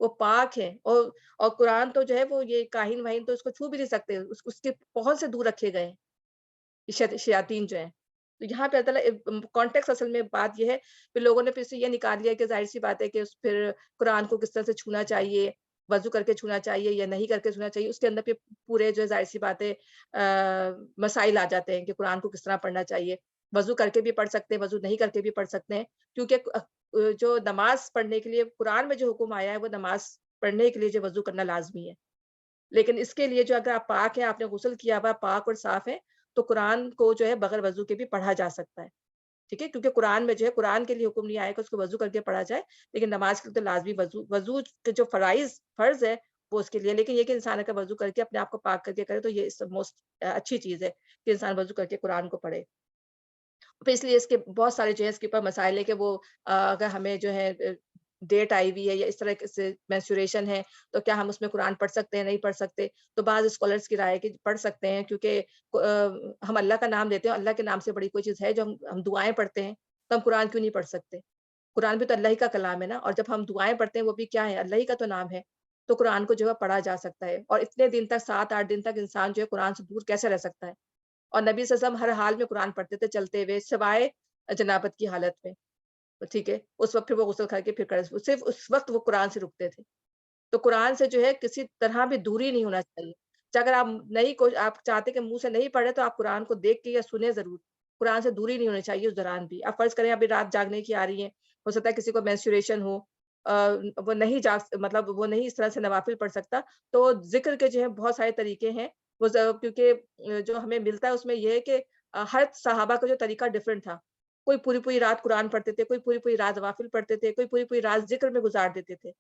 وہ پاک ہیں، اور قرآن تو جو ہے وہ یہ کاہن واہن تو اس کو چھو بھی نہیں سکتے، اس کے پہنچ سے دور رکھے گئے ہیں یہ شیاطین جو ہیں۔ تو یہاں پہ اللہ تعالیٰ کانٹیکس اصل میں بات یہ ہے، پھر لوگوں نے پھر سے یہ نکال لیا کہ ظاہر سی بات ہے کہ پھر قرآن کو کس طرح سے چھونا چاہیے، وضو کر کے چھونا چاہیے یا نہیں کر کے چھونا چاہیے، اس کے اندر پھر پورے جو ہے ظاہر سی بات ہے مسائل آ جاتے ہیں کہ قرآن کو کس طرح پڑھنا چاہیے، وضو کر کے بھی پڑھ سکتے ہیں، وضو نہیں کر کے بھی پڑھ سکتے ہیں، کیونکہ جو نماز پڑھنے کے لیے قرآن میں جو حکم آیا ہے وہ نماز پڑھنے کے لیے جو وضو کرنا لازمی ہے، لیکن اس کے لیے جو اگر آپ پاک ہیں، آپ نے غسل کیا ہوا پاک اور صاف ہے، تو قرآن کو جو ہے بغیر وضو کے بھی پڑھا جا سکتا ہے، ٹھیک ہے، کیونکہ قرآن میں جو ہے قرآن کے لیے حکم نہیں آیا کہ اس کو وضو کر کے پڑھا جائے، لیکن نماز کے لیے تو لازمی وضو کے جو فرض ہے وہ اس کے لیے، لیکن یہ کہ انسان اگر وضو کر کے اپنے آپ کو پاک کر کے کرے تو یہ موسٹ اچھی چیز ہے کہ انسان وضو کر کے قرآن کو پڑھے۔ پھر اس لیے اس کے بہت سارے جو ہے اس کے اوپر مسائل ہے کہ وہ اگر ہمیں جو ہے ڈیٹ آئی ہوئی ہے یا اس طرح سے مینسچوریشن ہے تو کیا ہم اس میں قرآن پڑھ سکتے ہیں، نہیں پڑھ سکتے، تو بعض اسکالرس کی رائے ہے کہ پڑھ سکتے ہیں، کیونکہ ہم اللہ کا نام لیتے ہیں، اللہ کے نام سے بڑی کوئی چیز ہے جو ہم دعائیں پڑھتے ہیں، تو ہم قرآن کیوں نہیں پڑھ سکتے؟ قرآن بھی تو اللہ ہی کا کلام ہے نا، اور جب ہم دعائیں پڑھتے ہیں وہ بھی کیا ہے، اللہ ہی کا تو نام ہے، تو قرآن کو جو ہے پڑھا جا سکتا ہے، اور اتنے دن تک 7-8 دن تک انسان جو ہے قرآن سے دور کیسے رہ سکتا ہے؟ اور نبی صلی اللہ علیہ وسلم ہر حال میں قرآن پڑھتے تھے چلتے ہوئے، سوائے جنابت کی حالت میں، ٹھیک ہے، اس وقت پھر وہ غسل کر کے پھر صرف اس وقت وہ قرآن سے رکتے تھے۔ تو قرآن سے جو ہے کسی طرح بھی دوری نہیں ہونا چاہیے، اگر آپ نہیں آپ چاہتے کہ منہ سے نہیں پڑھیں تو آپ قرآن کو دیکھ کے یا سنیں ضرور، قرآن سے دوری نہیں ہونی چاہیے اس دوران بھی۔ آپ فرض کریں ابھی رات جاگنے کی آ رہی ہیں، ہو سکتا ہے کسی کو مینسچوریشن ہو، وہ نہیں مطلب وہ نہیں اس طرح سے نوافل پڑھ سکتا، تو ذکر کے جو ہے بہت سارے طریقے ہیں، وہ کیونکہ جو ہمیں ملتا ہے اس میں یہ ہے کہ ہر صحابہ کا جو طریقہ ڈفرنٹ تھا، کوئی پوری پوری رات قرآن پڑھتے تھے، کوئی پوری پوری رات نوافل پڑھتے تھے، کوئی پوری پوری رات ذکر میں گزار دیتے تھے۔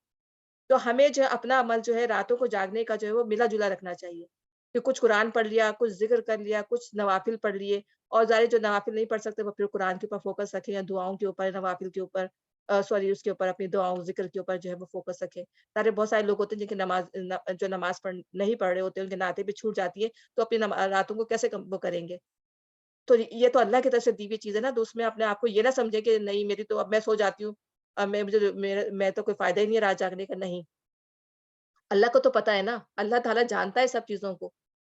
تو ہمیں جو ہے اپنا عمل جو ہے راتوں کو جاگنے کا جو ہے وہ ملا جلا رکھنا چاہیے، کہ کچھ قرآن پڑھ لیا، کچھ ذکر کر لیا، کچھ نوافل پڑھ لیے، اور ظاہر جو نوافل نہیں پڑھ سکتے وہ پھر قرآن کے اوپر فوکس رکھیں، یا دعاؤں کے اوپر، نوافل کے اوپر، اس کے اوپر اپنی دعاؤں ذکر کے اوپر جو ہے وہ فوکس رکھیں۔ سارے بہت سارے لوگ ہوتے ہیں جن کی نماز نہیں پڑھ رہے ہوتے، ان کی نعتیں بھی چھوٹ جاتی ہے، تو اپنی راتوں کو کیسے وہ کریں گے؟ تو یہ تو اللہ کی طرف سے دی ہوئی چیز ہے نا، تو اس میں اپنے آپ کو یہ نہ سمجھے کہ نہیں میری تو اب میں سو جاتی ہوں، اب میں تو کوئی فائدہ ہی نہیں ہے رات جاگنے کا، نہیں، اللہ کو تو پتا ہے نا، اللہ تعالیٰ جانتا ہے سب چیزوں کو،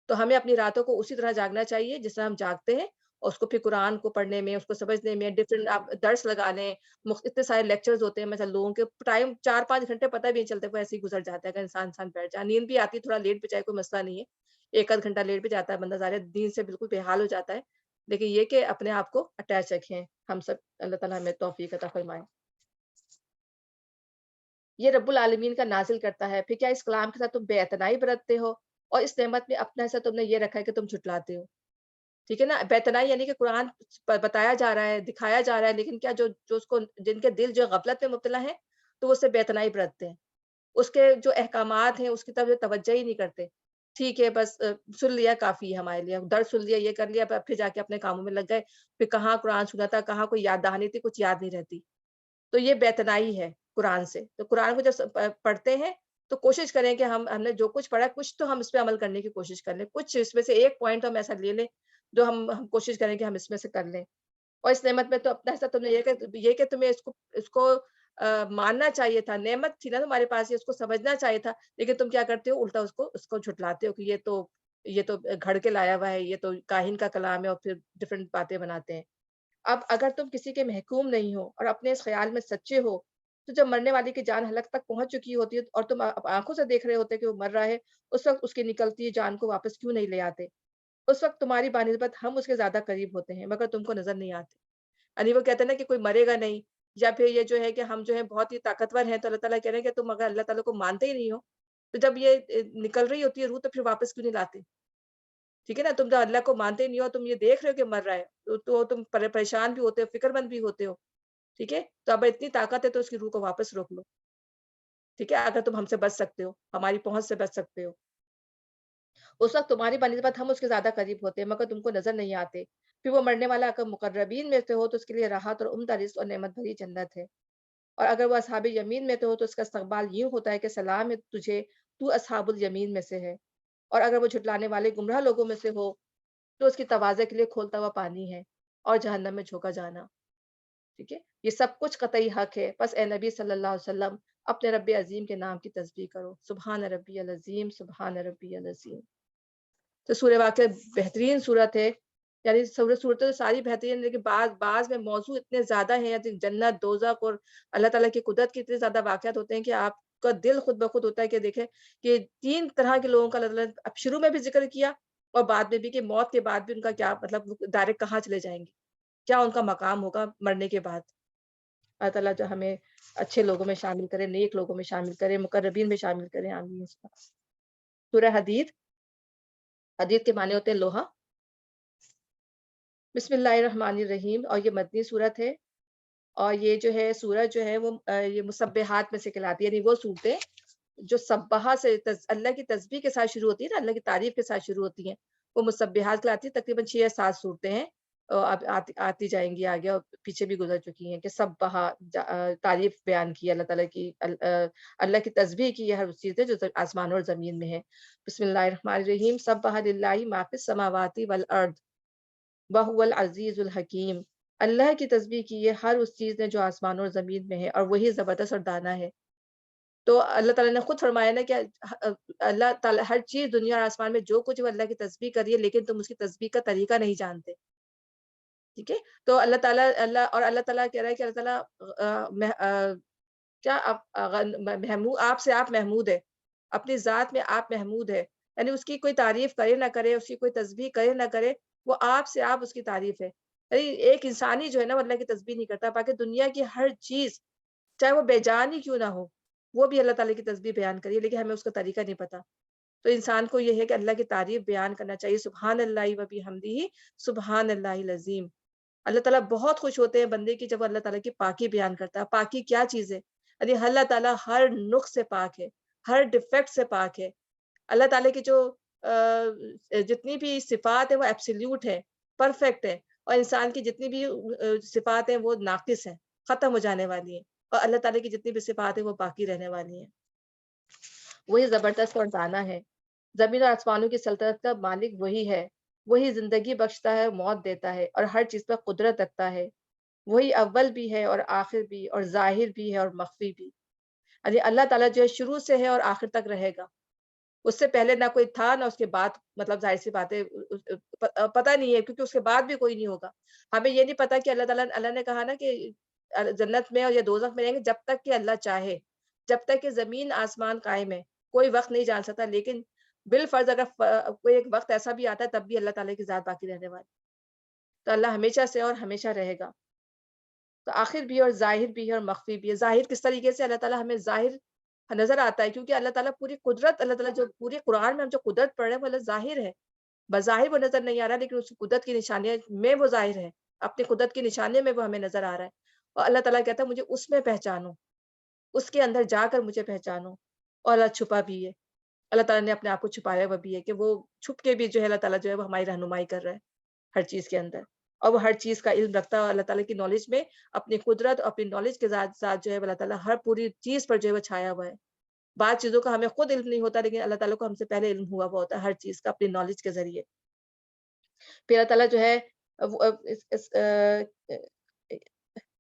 تو ہمیں اپنی راتوں کو اسی طرح جاگنا چاہیے جس طرح ہم جاگتے ہیں، اور اس کو پھر قرآن کو پڑھنے میں، اس کو سمجھنے میں، ڈفرینٹ آپ درس لگا لیں، اتنے سارے لیکچرز ہوتے ہیں، مثلا لوگوں کے ٹائم 4-5 گھنٹے پتہ بھی نہیں چلتے، وہ ایسے ہی گزر جاتا ہے اگر انسان بیٹھ جائے، نیند بھی آتی ہے، تھوڑا لیٹ بھی جائے کوئی مسئلہ نہیں ہے، 1 آدھ گھنٹہ لیٹ بھی جاتا ہے بندہ، ظاہر ہے نیند سے بالکل بے حال ہو جاتا ہے، لیکن یہ کہ اپنے آپ کو اٹیچ رکھیں ہم سب، اللہ تعالیٰ ہمیں توفیق عطا فرمائے۔ یہ رب العالمین کا نازل کرتا ہے، پھر کیا اس کلام کے ساتھ تم بے اعتنائی برتتے ہو، اور اس نعمت میں اپنا حصہ تم نے یہ رکھا ہے کہ تم جھٹلاتے ہو، ٹھیک ہے نا، بے اعتنائی یعنی کہ قرآن بتایا جا رہا ہے، دکھایا جا رہا ہے، لیکن کیا جو اس کو جن کے دل جو غفلت میں مبتلا ہے تو وہ اس سے بے اعتنائی برتتے ہیں، اس کے جو احکامات ہیں اس کی طرف توجہ ہی نہیں کرتے، ٹھیک ہے بس سن لیا کافی ہے ہمارے لیے، درد سن لیا، یہ کر لیا، پھر جا کے اپنے کاموں میں لگ گئے، پھر کہاں قرآن سنا تھا، کہاں کوئی یاد دہانی تھی، کچھ یاد نہیں رہتی، تو یہ بے اعتنائی ہے قرآن سے۔ تو قرآن کو جب پڑھتے ہیں تو کوشش کریں کہ ہم نے جو کچھ پڑھا کچھ تو ہم اس پہ عمل کرنے کی کوشش کر لیں، کچھ اس میں سے ایک پوائنٹ ہم ایسا لے لیں جو ہم کوشش کریں کہ ہم اس میں سے کر لیں، اور اس نعمت میں تو اپنا حصہ تم نے یہ کہ تمہیں اس کو ماننا چاہیے تھا، نعمت تھی نا تمہارے پاس، یہ اس کو سمجھنا چاہیے تھا، لیکن تم کیا کرتے ہو الٹا اس کو جھٹلاتے ہو کہ یہ تو یہ تو گھڑ کے لایا ہوا ہے، یہ تو کاہن کا کلام ہے، اور پھر ڈفرینٹ باتیں بناتے ہیں۔ اب اگر تم کسی کے محکوم نہیں ہو اور اپنے اس خیال میں سچے ہو، تو جب مرنے والے کی جان حلق تک پہنچ چکی ہوتی ہے اور تم آنکھوں سے دیکھ رہے ہوتے کہ وہ مر رہا ہے، اس وقت اس کی نکلتی جان کو واپس کیوں نہیں لے آتے؟ اس وقت تمہاری بانسبت ہم اس کے زیادہ قریب ہوتے ہیں، مگر تم کو نظر نہیں آتے۔ یعنی وہ کہتے ہیں نا کہ کوئی مرے گا نہیں، یا پھر یہ جو ہے کہ ہم جو ہے بہت ہی طاقتور ہیں، تو اللہ تعالیٰ کہہ رہے ہیں کہ تم اگر اللہ تعالیٰ کو مانتے ہی نہیں ہو، تو جب یہ نکل رہی ہوتی ہے روح، تو پھر واپس کیوں نہیں لاتے؟ ٹھیک ہے نا؟ تم جب اللہ کو مانتے نہیں ہو، تم یہ دیکھ رہے ہو کہ مر رہا ہے، تو تم پریشان بھی ہوتے ہو، فکر مند بھی ہوتے ہو، ٹھیک ہے؟ تو اب اتنی طاقت ہے تو اس کی روح کو واپس روک لو، ٹھیک ہے؟ اگر تم ہم سے بچ سکتے ہو، ہماری پہنچ سے بچ سکتے ہو، اس وقت تمہاری بنسبت ہم اس کے زیادہ قریب ہوتے ہیں، مگر تم کو نظر نہیں آتے۔ پھر وہ مرنے والا اگر مقربین میں سے ہو تو اس کے لیے راحت اور عمدہ رزق اور نعمت بھری جنت ہے، اور اگر وہ اصحاب یمین میں تو ہو تو اس کا استقبال یوں ہوتا ہے کہ سلام ہے تجھے، تو اصحاب الیمین میں سے ہے، اور اگر وہ جھٹلانے والے گمراہ لوگوں میں سے ہو تو اس کی تواضع کے لیے کھولتا ہوا پانی ہے اور جہنم میں جھونکا جانا، ٹھیک ہے؟ یہ سب کچھ قطعی حق ہے، بس اے نبی صلی اللہ علیہ وسلم اپنے رب عظیم کے نام کی تسبیح کرو، سبحان ربی العظیم، سبحان ربی العظیم۔ تو سورہ واقعہ بہترین صورت ہے، یعنی صورتیں تو ساری بہترین ہیں، لیکن بعض میں موضوع اتنے زیادہ ہیں، یعنی جنت، دوزخ اور اللہ تعالیٰ کی قدرت کے اتنے زیادہ واقعات ہوتے ہیں کہ آپ کا دل خود بخود ہوتا ہے کہ دیکھیں کہ 3 طرح کے لوگوں کا اللہ تعالیٰ نے اب شروع میں بھی ذکر کیا، اور بعد میں بھی کہ موت کے بعد بھی ان کا کیا مطلب، ڈائریکٹ کہاں چلے جائیں گے، کیا ان کا مقام ہوگا مرنے کے بعد۔ اللہ تعالیٰ جو ہمیں اچھے لوگوں میں شامل کرے، نیک لوگوں میں شامل کرے، مقربین میں شامل کرے، آمین۔ سورہ حدید، حدید کے معنی ہوتے ہیں لوہا۔ بسم اللہ الرحمن الرحیم، اور یہ مدنی صورت ہے، اور یہ جو ہے سورج جو ہے وہ یہ مسبحات میں سے کہلاتی ہے، یعنی وہ صورتیں جو سبحہ سے اللہ کی تسبیح کے ساتھ شروع ہوتی ہے نا، اللہ کی تعریف کے ساتھ شروع ہوتی ہیں، وہ مسبحات کہلاتی ہے۔ تقریباً 6 یا 7 صورتیں ہیں، اور اب آتی جائیں گی آگے، اور پیچھے بھی گزر چکی ہیں کہ سبحہ تعریف بیان کی اللہ تعالیٰ کی، اللہ کی تسبیح کی، یہ ہر چیز ہے جو آسمان اور زمین میں ہے۔ بسم اللہ الرحمن الرحیم، سبح للہ ما فی السماوات والارض وَهُوَ الْعَزِيزُ الْحَكِيمُ۔ اللہ کی تسبیح کی یہ ہر اس چیز نے جو آسمان اور زمین میں ہے، اور وہی زبردست اور دانا ہے۔ تو اللہ تعالیٰ نے خود فرمایا نا کہ اللہ تعالیٰ ہر چیز دنیا اور آسمان میں جو کچھ وہ اللہ کی تسبیح کر رہی ہے، لیکن تم اس کی تسبیح کا طریقہ نہیں جانتے، ٹھیک ہے؟ تو اللہ تعالیٰ کہہ رہا ہے کہ اللہ تعالیٰ کیا آپ سے آپ محمود ہے، اپنی ذات میں آپ محمود ہے، یعنی اس کی کوئی تعریف کرے نہ کرے، اس کی کوئی تسبیح کرے نہ کرے، وہ آپ سے آپ اس کی تعریف ہے۔ یعنی ایک انسانی جو ہے نا وہ اللہ کی تسبیح نہیں کرتا، باقی دنیا کی ہر چیز چاہے وہ بے جان ہی کیوں نہ ہو، وہ بھی اللہ تعالیٰ کی تسبیح بیان کریے، لیکن ہمیں اس کا طریقہ نہیں پتا۔ تو انسان کو یہ ہے کہ اللہ کی تعریف بیان کرنا چاہیے، سبحان اللہ و بحمدہ، سبحان اللہ العظیم۔ اللہ تعالیٰ بہت خوش ہوتے ہیں بندے کی جب وہ اللہ تعالیٰ کی پاکی بیان کرتا ہے۔ پاکی کیا چیز ہے؟ یعنی اللہ تعالیٰ ہر نقص سے پاک ہے، ہر ڈیفیکٹ سے پاک ہے۔ اللہ تعالیٰ کی جو جتنی بھی صفات ہیں وہ ایبسلیوٹ ہے، پرفیکٹ ہے، اور انسان کی جتنی بھی صفات ہیں وہ ناقص ہیں، ختم ہو جانے والی ہیں، اور اللہ تعالیٰ کی جتنی بھی صفات ہیں وہ باقی رہنے والی ہیں۔ وہی زبردست اور دانا ہے، زمین اور آسمانوں کی سلطنت کا مالک وہی ہے، وہی زندگی بخشتا ہے، موت دیتا ہے، اور ہر چیز پر قدرت رکھتا ہے۔ وہی اول بھی ہے اور آخر بھی، اور ظاہر بھی ہے اور مخفی بھی۔ یعنی اللہ تعالیٰ جو ہے شروع سے ہے اور آخر تک رہے گا، اس سے پہلے نہ کوئی تھا نہ اس کے بعد، مطلب ظاہر سی بات ہے پتہ نہیں ہے، کیونکہ اس کے بعد بھی کوئی نہیں ہوگا۔ ہمیں یہ نہیں پتا کہ اللہ نے کہا نا کہ جنت میں اور یا دوزخ میں رہیں گے جب تک کہ اللہ چاہے، جب تک کہ زمین آسمان قائم ہے، کوئی وقت نہیں جان سکتا، لیکن بالفرض اگر کوئی ایک وقت ایسا بھی آتا ہے تب بھی اللہ تعالیٰ کی ذات باقی رہنے والی، تو اللہ ہمیشہ سے اور ہمیشہ رہے گا۔ تو آخر بھی اور ظاہر بھی ہے اور مخفی بھی ہے۔ ظاہر کس طریقے سے؟ اللہ تعالیٰ ہمیں ظاہر نظر آتا ہے، کیونکہ اللہ تعالیٰ پوری قدرت، اللہ تعالیٰ جو پورے قرآن میں ہم جو قدرت پڑھ رہے ہیں وہ اللہ ظاہر ہے، بظاہر وہ نظر نہیں آ رہا، لیکن اس کی قدرت کی نشانیاں میں وہ ظاہر ہے، اپنی قدرت کی نشانیوں میں وہ ہمیں نظر آ رہا ہے، اور اللہ تعالیٰ کہتا ہے مجھے اس میں پہچانو، اس کے اندر جا کر مجھے پہچانو، اور اللہ چھپا بھی ہے، اللہ تعالیٰ نے اپنے آپ کو چھپایا ہوا بھی ہے کہ وہ چھپ کے بھی جو ہے اللہ تعالیٰ جو ہے وہ ہماری رہنمائی کر رہا ہے ہر چیز کے اندر، اور وہ ہر چیز کا علم رکھتا ہے، اور اللہ تعالیٰ کی نالج میں اپنی قدرت اور اپنی نالج کے ساتھ جو ہے اللہ تعالیٰ ہر پوری چیز پر جو ہے وہ چھایا ہوا ہے۔ بعض چیزوں کا ہمیں خود علم نہیں ہوتا، لیکن اللہ تعالیٰ کو ہم سے پہلے علم ہوا ہوتا ہے ہر چیز کا اپنی نالج کے ذریعے۔ پھر اللہ تعالیٰ جو ہے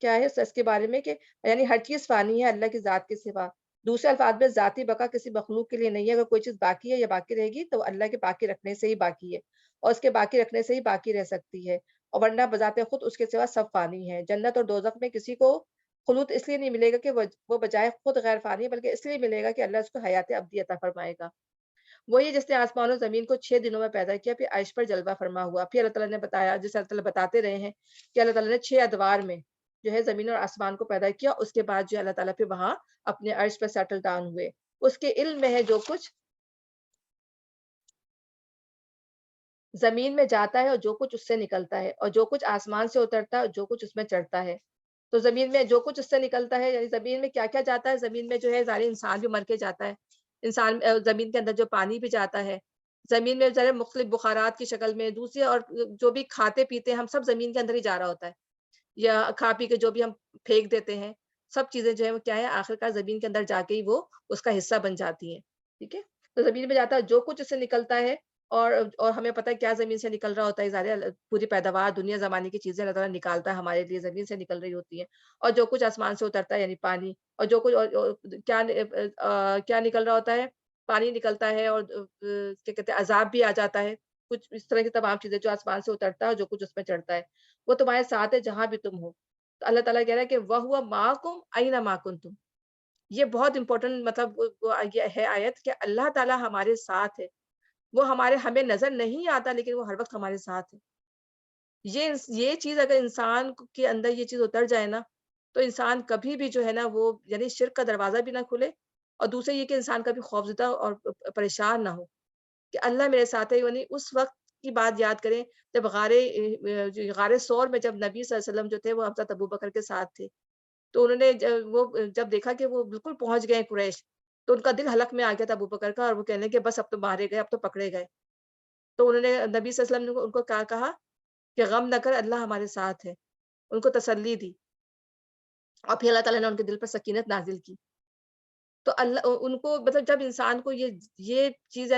کیا ہے اس کے بارے میں کہ یعنی ہر چیز فانی ہے اللہ کی ذات کے سوا، دوسرے الفاظ میں ذاتی بقا کسی مخلوق کے لیے نہیں ہے. اگر کوئی چیز باقی ہے یا باقی رہے گی تو اللہ کے باقی رکھنے سے ہی باقی ہے اور اس کے باقی رکھنے سے ہی باقی رہ سکتی ہے. اور ورنہ بذات خود اس کے سوا سب فانی ہے. جنت اور دوزخ میں کسی کو خلود اس لیے نہیں ملے گا کہ وہ بجائے خود غیر فانی ہے، بلکہ اس لیے ملے گا کہ اللہ اس کو حیات ابدی عطا فرمائے گا. وہی جس نے آسمان و زمین کو 6 دنوں میں پیدا کیا، پھر عرش پر جلوہ فرما ہوا. پھر اللہ تعالیٰ نے بتایا، جسے اللہ تعالیٰ بتاتے رہے ہیں کہ اللہ تعالیٰ نے 6 ادوار میں جو ہے زمین اور آسمان کو پیدا کیا. اس کے بعد جو اللہ تعالیٰ پھر وہاں اپنے عرش پر سیٹل ڈاؤن ہوئے. اس کے علم میں ہے جو کچھ زمین میں جاتا ہے اور جو کچھ اس سے نکلتا ہے، اور جو کچھ آسمان سے اترتا ہے اور جو کچھ اس میں چڑھتا ہے. تو زمین میں جو کچھ اس سے نکلتا ہے، یعنی زمین میں کیا کیا جاتا ہے. زمین میں جو ہے ظاہر انسان بھی مر کے جاتا ہے. انسان زمین کے اندر جو پانی بھی جاتا ہے. زمین میں ذرا مختلف بخارات کی شکل میں دوسری، اور جو بھی کھاتے پیتے ہیں ہم سب زمین کے اندر ہی جا رہا ہوتا ہے. یا کھا پی کے جو بھی ہم پھینک دیتے ہیں، سب چیزیں جو ہے وہ کیا ہے، آخرکار زمین کے اندر جا کے ہی وہ اس کا حصہ بن جاتی ہیں. ٹھیک ہے. تو زمین میں جاتا ہے جو کچھ اس سے نکلتا ہے. اور ہمیں پتہ ہے کیا زمین سے نکل رہا ہوتا ہے. ظاہر پوری پیداوار دنیا زمانے کی چیزیں اللہ تعالیٰ نکالتا ہے ہمارے لیے، زمین سے نکل رہی ہوتی ہیں. اور جو کچھ آسمان سے اترتا ہے یعنی پانی. اور جو کچھ کیا نکل رہا ہوتا ہے، پانی نکلتا ہے. اور کیا کہتے ہیں، عذاب بھی آ جاتا ہے. کچھ اس طرح کی تمام چیزیں جو آسمان سے اترتا ہے اور جو کچھ اس میں چڑھتا ہے، وہ تمہارے ساتھ ہے جہاں بھی تم ہو. تو اللہ تعالیٰ کہہ رہا ہے کہ وَهُوَ مَعَكُمْ أَيْنَ مَا كُنتُمْ. یہ بہت امپورٹنٹ مطلب یہ ہے آیت کہ اللہ تعالیٰ ہمارے ساتھ ہے. وہ ہمیں نظر نہیں آتا لیکن وہ ہر وقت ہمارے ساتھ ہے. یہ چیز اگر انسان کے اندر یہ چیز اتر جائے نا، تو انسان کبھی بھی جو ہے نا وہ یعنی شرک کا دروازہ بھی نہ کھلے. اور دوسرے یہ کہ انسان کبھی خوفزدہ اور پریشان نہ ہو کہ اللہ میرے ساتھ ہے. یعنی اس وقت کی بات یاد کریں جب غار ثور میں جب نبی صلی اللہ علیہ وسلم جو تھے وہ حضرت ابوبکر کے ساتھ تھے. تو انہوں نے جب دیکھا کہ وہ بالکل پہنچ گئے قریش، تو ان کا دل حلق میں آ گیا تھا ابوبکر کا، اور وہ کہنے کہ بس اب تو مارے گئے، اب تو پکڑے گئے. تو انہوں نے نبی صلی اللہ علیہ وسلم نے ان کو کہا کہ غم نہ کر، اللہ ہمارے ساتھ ہے. ان کو تسلی دی. اور پھر اللہ تعالیٰ نے ان کے دل پر سکینت نازل کی. تو اللہ ان کو مطلب جب انسان کو یہ چیز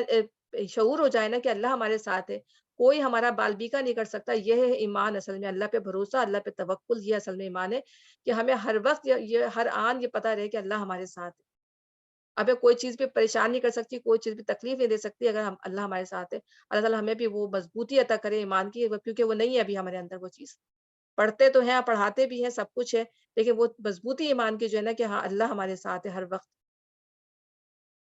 شعور ہو جائے نا کہ اللہ ہمارے ساتھ ہے، کوئی ہمارا بال بیکا نہیں کر سکتا. یہ ہے ایمان اصل میں، اللہ پہ بھروسہ، اللہ پہ توکل. یہ اصل میں ایمان ہے کہ ہمیں ہر وقت یہ ہر آن یہ پتہ رہے کہ اللہ ہمارے ساتھ ہے. ہمیں کوئی چیز پہ پریشان نہیں کر سکتی، کوئی چیز پہ تکلیف نہیں دے سکتی اگر اللہ ہمارے ساتھ ہے. اللہ تعالیٰ ہمیں بھی وہ مضبوطی عطا کرے ایمان کی، کیونکہ وہ نہیں ہے ابھی ہمارے اندر وہ چیز. پڑھتے تو ہیں، پڑھاتے بھی ہیں، سب کچھ ہے، لیکن وہ مضبوطی ایمان کی جو ہے نا کہ ہاں اللہ ہمارے ساتھ ہے ہر وقت.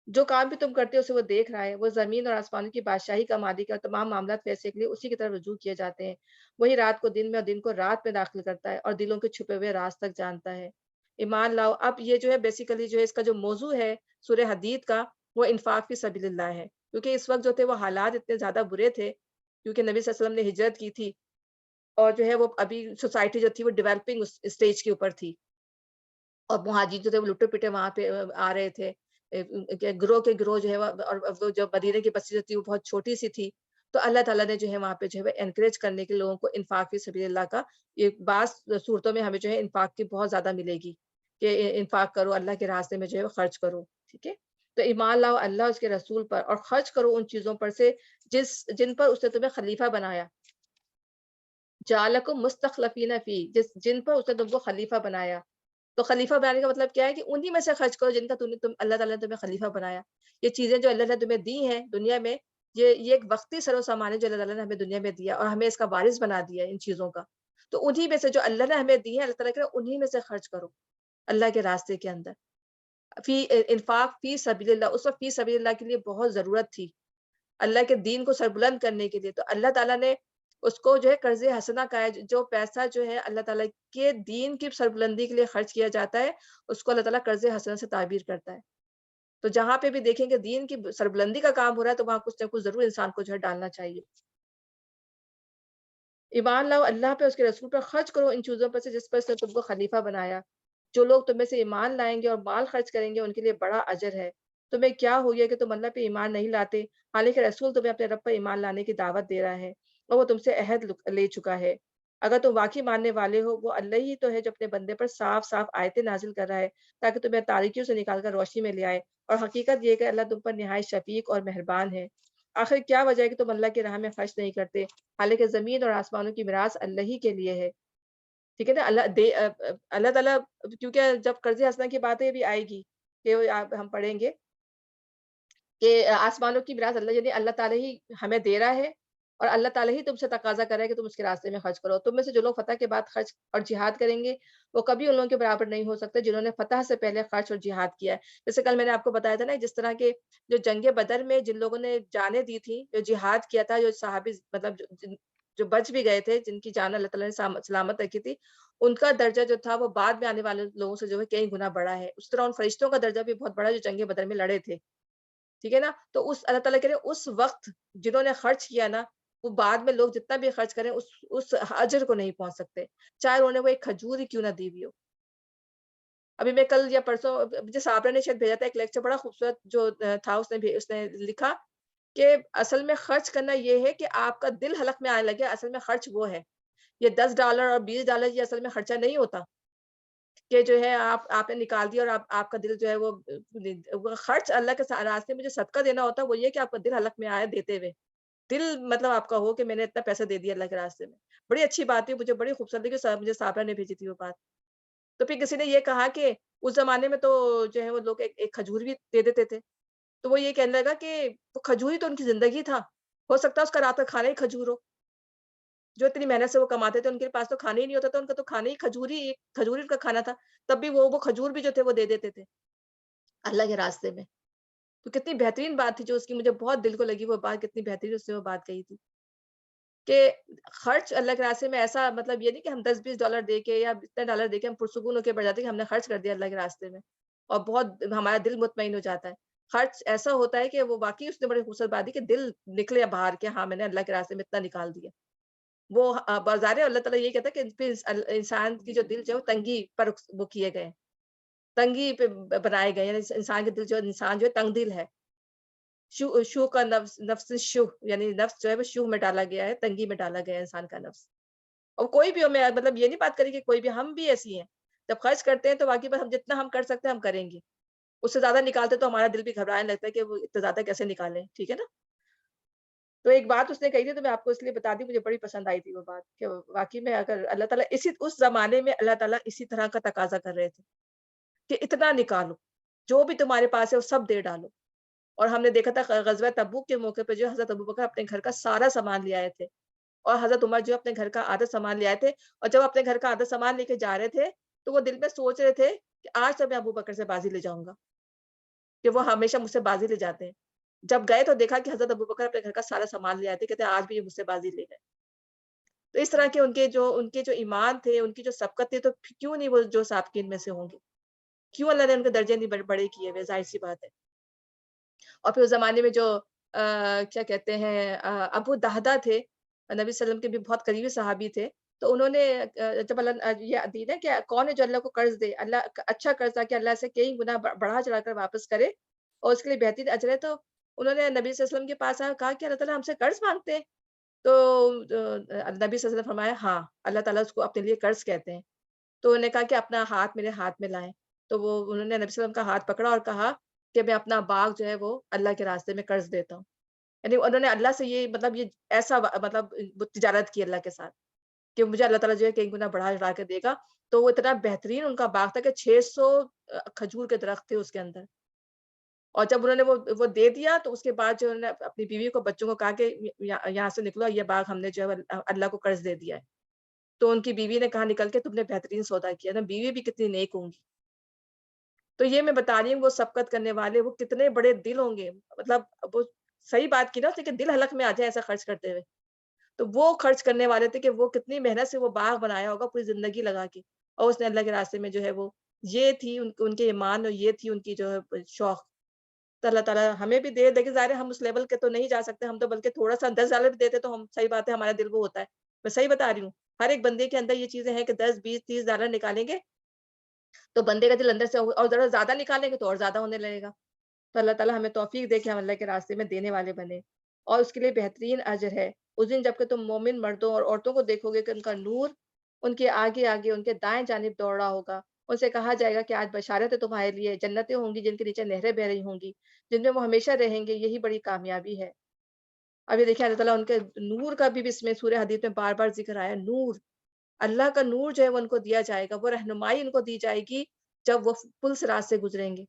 جو کام بھی تم کرتے ہو اسے وہ دیکھ رہا ہے. وہ زمین اور آسمانوں کی بادشاہی کا مالک ہے، اور تمام معاملات فیصلے کے لیے اسی کی طرف رجوع کیے جاتے ہیں. وہی رات کو دن میں اور دن کو رات میں داخل کرتا ہے، اور دلوں کے چھپے ہوئے راز تک جانتا ہے. ایمان لاؤ. اب یہ جو ہے بیسیکلی جو ہے اس کا جو موضوع ہے سورہ حدید کا، وہ انفاق فی سبیل اللہ ہے. کیونکہ اس وقت جو تھے وہ حالات اتنے زیادہ برے تھے، کیونکہ نبی صلی اللہ علیہ وسلم نے ہجرت کی تھی، اور جو ہے وہ ابھی سوسائٹی جو تھی وہ ڈیولپنگ اسٹیج کے اوپر تھی. اور مہاجر جو تھے وہ لٹے پٹے وہاں پہ آ رہے تھے. گروہ کے گروہ جو ہے اور وہ جو مدینے کی بستی جو تھی وہ بہت چھوٹی سی تھی. تو اللہ تعالیٰ نے جو ہے وہاں پہ جو ہے انکریج کرنے کے لوگوں کو انفاق فی سبیل اللہ کا، یہ بعض صورتوں میں ہمیں جو ہے انفاق کی بہت زیادہ ملے گی کہ انفاق کرو، اللہ کے راستے میں جو ہے خرچ کرو. ٹھیک ہے. تو ایمان لاؤ اللہ اس کے رسول پر، اور خرچ کرو ان چیزوں پر سے جن پر اس نے تمہیں خلیفہ بنایا. جعلکم مستخلفین فی، جن پر اس نے تم کو خلیفہ بنایا. تو خلیفہ بنانے کا مطلب کیا ہے کہ انہی میں سے خرچ کرو جن کا اللہ تعالیٰ نے تمہیں خلیفہ بنایا. یہ چیزیں جو اللہ نے تمہیں دی ہیں دنیا میں، یہ ایک وقتی سر و سامان ہے جو اللہ تعالیٰ نے ہمیں دنیا میں دیا، اور ہمیں اس کا وارث بنا دیا ہے ان چیزوں کا. تو انہی میں سے جو اللہ نے ہمیں دی ہے، اللہ تعالیٰ کہ انہی میں سے خرچ کرو اللہ کے راستے کے اندر. فی انفاق فی سبیل اللہ. اس وقت فی سبیل اللہ کے لیے بہت ضرورت تھی اللہ کے دین کو سربلند کرنے کے لیے. تو اللہ تعالیٰ نے اس کو جو ہے قرض حسنہ کا ہے. جو پیسہ جو ہے اللہ تعالیٰ کے دین کی سربلندی کے لیے خرچ کیا جاتا ہے، اس کو اللہ تعالیٰ قرض حسنہ سے تعبیر کرتا ہے. تو جہاں پہ بھی دیکھیں کہ دین کی سربلندی کا کام ہو رہا ہے، تو وہاں کچھ نہ کچھ ضرور انسان کو جو ہے ڈالنا چاہیے. ایمان لاؤ اللہ پہ، اس کے رسول پر، خرچ کرو ان چیزوں پر سے جس پر اس نے تم کو خلیفہ بنایا. جو لوگ تم میں سے ایمان لائیں گے اور مال خرچ کریں گے ان کے لیے بڑا اجر ہے. تمہیں کیا ہو گیا کہ تم اللہ پہ ایمان نہیں لاتے، حالانکہ رسول تمہیں اپنے رب پر ایمان لانے کی دعوت دے رہا ہے، اور وہ تم سے عہد لے چکا ہے. اگر تم واقعی ماننے والے ہو، وہ اللہ ہی تو ہے جو اپنے بندے پر صاف صاف آیتیں نازل کر رہا ہے تاکہ تمہیں تاریکیوں سے نکال کر روشنی میں لے آئے. اور حقیقت یہ کہ اللہ تم پر نہایت شفیق اور مہربان ہے. آخر کیا وجہ ہے کہ تم اللہ کی راہ میں خرچ نہیں کرتے، حالانکہ زمین اور آسمانوں کی میراث اللہ ہی کے لیے ہے. ٹھیک ہے نا. اللہ تعالیٰ، کیونکہ جب قرض حسنہ کی باتیں بھی آئے گی کہ ہم پڑھیں گے کہ آسمانوں کی میراث اللہ یعنی اللہ تعالیٰ ہی ہمیں دے رہا ہے اور اللہ تعالیٰ ہی تم سے تقاضا کر رہا ہے کہ تم اس کے راستے میں خرچ کرو۔ تم میں سے جو لوگ فتح کے بعد خرچ اور جہاد کریں گے، وہ کبھی ان لوگوں کے برابر نہیں ہو سکتے جنہوں نے فتح سے پہلے خرچ اور جہاد کیا ہے۔ جیسے کل میں نے آپ کو بتایا تھا نا، جس طرح کے جو جنگ بدر میں جن لوگوں نے جانیں دی تھی، جو جہاد کیا تھا، جو صحابی مطلب جو بچ بھی گئے تھے، جن کی جان اللہ تعالیٰ نے سلامت رکھی تھی، ان کا درجہ جو تھا وہ بعد میں آنے والے لوگوں سے جو ہے کئی گنا بڑا ہے۔ اس طرح ان فرشتوں کا درجہ بھی بہت بڑا ہے جو جنگ بدر میں لڑے تھے، ٹھیک ہے نا؟ تو اس اللہ تعالیٰ کہہ رہے اس وقت جنہوں نے خرچ کیا نا، وہ بعد میں لوگ جتنا بھی خرچ کریں اس اجر کو نہیں پہنچ سکتے، چاہے انہوں نے وہ ایک کھجور ہی کیوں نہ دی ہوئی ہو۔ ابھی میں کل یا پرسوں مجھے صابرہ نے شاید بھیجا تھا ایک لیکچر، بڑا خوبصورت جو تھا، اس نے لکھا کہ اصل میں خرچ کرنا یہ ہے کہ آپ کا دل حلق میں آنے لگے، اصل میں خرچ وہ ہے۔ یہ $10 اور $20 یہ اصل میں خرچہ نہیں ہوتا کہ جو ہے آپ نے نکال دیا اور آپ کا دل جو ہے وہ خرچ اللہ کے راستے میں جو صدقہ دینا ہوتا ہے وہ یہ کہ آپ کا دل حلق میں آئے دیتے ہوئے، دل مطلب آپ کا ہو کہ میں نے اتنا پیسہ دے دیا اللہ کے راستے میں۔ بڑی اچھی بات ہے، مجھے بڑی خوبصورت لگی، مجھے صابرہ نے بھیجی تھی وہ بات۔ تو پھر کسی نے یہ کہا کہ اس زمانے میں تو جو ہے وہ لوگ ایک کھجور بھی دے دیتے تھے، تو وہ یہ کہنے لگا کہ وہ کھجور ہی تو ان کی زندگی تھا، ہو سکتا ہے اس کا رات کا کھانا ہی کھجور ہو، جو اتنی محنت سے وہ کماتے تھے ان کے پاس تو کھانا ہی نہیں ہوتا تھا، ان کا تو کھانا ہی کھجور ہی ان کا کھانا تھا، تب بھی وہ کھجور بھی جو تھے وہ دے دیتے تھے اللہ کے راستے میں۔ تو کتنی بہترین بات تھی جو اس کی مجھے بہت دل کو لگی وہ بات، کتنی بہترین اس نے وہ بات کہی تھی کہ خرچ اللہ کے راستے میں ایسا مطلب یہ نہیں کہ ہم $10-20 دے کے یا اتنے ڈالر دے کے ہم پرسکون ہو کے بیٹھ جاتے ہیں کہ ہم نے خرچ کر دیا اللہ کے راستے میں اور بہت ہمارا دل مطمئن ہو جاتا ہے۔ خرچ ایسا ہوتا ہے کہ وہ واقعی اس نے بڑی خوبصورت بات دی کہ دل نکلے باہر کہ ہاں میں نے اللہ کے راستے میں اتنا نکال دیا۔ وہ بظاہر اللہ تعالیٰ یہ کہتا ہے کہ پھر انسان کی جو دل جو ہے وہ تنگی پر وہ کیے گئے ہیں، تنگی پہ بنائے گئے ہیں، یعنی انسان کے دل جو انسان جو ہے تنگ دل ہے۔ شو کا نفس شو یعنی نفس جو ہے وہ شو میں ڈالا گیا ہے، تنگی میں ڈالا گیا ہے انسان کا نفس۔ اور کوئی بھی ہو، میں مطلب یہ نہیں بات کری کہ کوئی بھی، ہم بھی ایسی ہیں، جب خرچ کرتے ہیں تو واقعی بس ہم جتنا ہم کر سکتے ہیں ہم کریں گے، اس سے زیادہ نکالتے تو ہمارا دل بھی گھبرانے لگتا ہے کہ وہ اتنا زیادہ کیسے نکالیں، ٹھیک ہے نا؟ تو ایک بات اس نے کہی تھی تو میں آپ کو اس لیے بتا دی، مجھے بڑی پسند آئی تھی وہ بات کہ واقعی میں اگر اللہ تعالیٰ اس زمانے میں اللہ تعالیٰ اسی طرح کا تقاضا کر رہے تھے کہ اتنا نکالو، جو بھی تمہارے پاس ہے وہ سب دے ڈالو۔ اور ہم نے دیکھا تھا غزوہ تبوک کے موقع پہ جو حضرت ابوبکر اپنے گھر کا سارا سامان لے آئے تھے اور حضرت عمر جو اپنے گھر کا آدھا سامان لے آئے تھے، اور جب اپنے گھر کا آدھا سامان لے کے جا رہے تھے تو وہ دل میں سوچ رہے تھے کہ آج تو میں ابوبکر سے بازی لے جاؤں گا، کہ وہ ہمیشہ مجھ سے بازی لے جاتے ہیں۔ جب گئے تو دیکھا کہ حضرت ابوبکر اپنے گھر کا سارا سامان لے آئے تھے، کہتے ہیں آج بھی یہ مجھ سے بازی لے گئے۔ تو اس طرح کے ان کے جو ایمان تھے، ان کی جو سبقت تھی، تو کیوں نہیں وہ جو سابقین میں سے ہوں گے؟ کیوں اللہ نے ان کے درجے نہیں بڑے کیے ہوئے؟ ظاہر سی بات ہے۔ اور پھر اس زمانے میں جو کیا کہتے ہیں ابو دہدہ تھے، نبی صلی اللہ علیہ وسلم کے بھی بہت قریبی صحابی تھے، تو انہوں نے جب اللہ یہ دین ہے کہ کون ہے جو اللہ کو قرض دے، اللہ اچھا قرض تاکہ اللہ سے کئی گنا بڑھا چڑھا کر واپس کرے اور اس کے لیے بہترین اجر ہے۔ تو انہوں نے نبی صلی اللہ علیہ وسلم کے پاس آیا، کہا کہ اللہ تعالیٰ ہم سے قرض مانگتے ہیں؟ تو نبی صلی اللہ علیہ وسلم نے فرمایا ہاں، اللہ تعالیٰ اس کو اپنے لیے قرض کہتے ہیں۔ تو انہوں نے کہا کہ اپنا ہاتھ میرے ہاتھ میں لائیں، تو وہ انہوں نے نبی صلی اللہ علیہ وسلم کا ہاتھ پکڑا اور کہا کہ میں اپنا باغ جو ہے وہ اللہ کے راستے میں قرض دیتا ہوں۔ یعنی انہوں نے اللہ سے یہ مطلب یہ ایسا مطلب وہ تجارت کی اللہ کے ساتھ کہ مجھے اللہ تعالیٰ جو ہے کئی گنا بڑھا چڑھا کے دے گا۔ تو وہ اتنا بہترین ان کا باغ تھا کہ 600 کھجور کے درخت تھے اس کے اندر، اور جب انہوں نے وہ دے دیا تو اس کے بعد جو انہوں نے اپنی بیوی کو بچوں کو کہا کہ یہاں سے نکلو، یہ باغ ہم نے جو ہے اللہ کو قرض دے دیا ہے۔ تو ان کی بیوی نے کہا نکل کے تم نے بہترین سودا کیا نا، بیوی بھی کتنی نیک ہوں گی۔ تو یہ میں بتا رہی ہوں وہ سبقت کرنے والے وہ کتنے بڑے دل ہوں گے، مطلب وہ صحیح بات کی نا اس نے کہ دل حلق میں آ جائے ایسا خرچ کرتے ہوئے۔ تو وہ خرچ کرنے والے تھے کہ وہ کتنی محنت سے وہ باغ بنایا ہوگا پوری زندگی لگا کے، اور اس نے اللہ کے راستے میں جو ہے وہ یہ تھی ان کے ایمان اور یہ تھی ان کی جو ہے شوق۔ تو اللہ تعالیٰ ہمیں بھی دے، لیکن ظاہر ہے ہم اس لیول کے تو نہیں جا سکتے، ہم تو بلکہ تھوڑا سا $10 بھی دیتے تو ہم صحیح بات ہے ہمارا دل وہ ہوتا ہے۔ میں صحیح بتا رہی ہوں، ہر ایک بندے کے اندر یہ چیزیں ہیں کہ 10 20 30 ڈالر نکالیں گے تو بندے کا دل اندر سے اور ذرا زیادہ نکالیں گے تو اور زیادہ ہونے لگے گا۔ تو اللہ تعالیٰ ہمیں توفیق دے کہ ہم اللہ کے راستے میں دینے والے بنے، اور اس کے لیے بہترین اجر ہے۔ اس دن جب کہ تم مومن مردوں اور عورتوں کو دیکھو گے کہ ان کا نور ان کے آگے آگے ان کے دائیں جانب دوڑ رہا ہوگا، ان سے کہا جائے گا کہ آج بشارت ہے تمہارے لیے، جنتیں ہوں گی جن کے نیچے نہریں بہ رہی ہوں گی، جن میں وہ ہمیشہ رہیں گے، یہی بڑی کامیابی ہے۔ ابھی دیکھیں اللہ تعالیٰ ان کے نور کا بھی اس میں سورہ حدید میں بار بار ذکر آیا، نور، اللہ کا نور جو ہے وہ ان کو دیا جائے گا، وہ رہنمائی ان کو دی جائے گی جب وہ پل صراط سے گزریں گے۔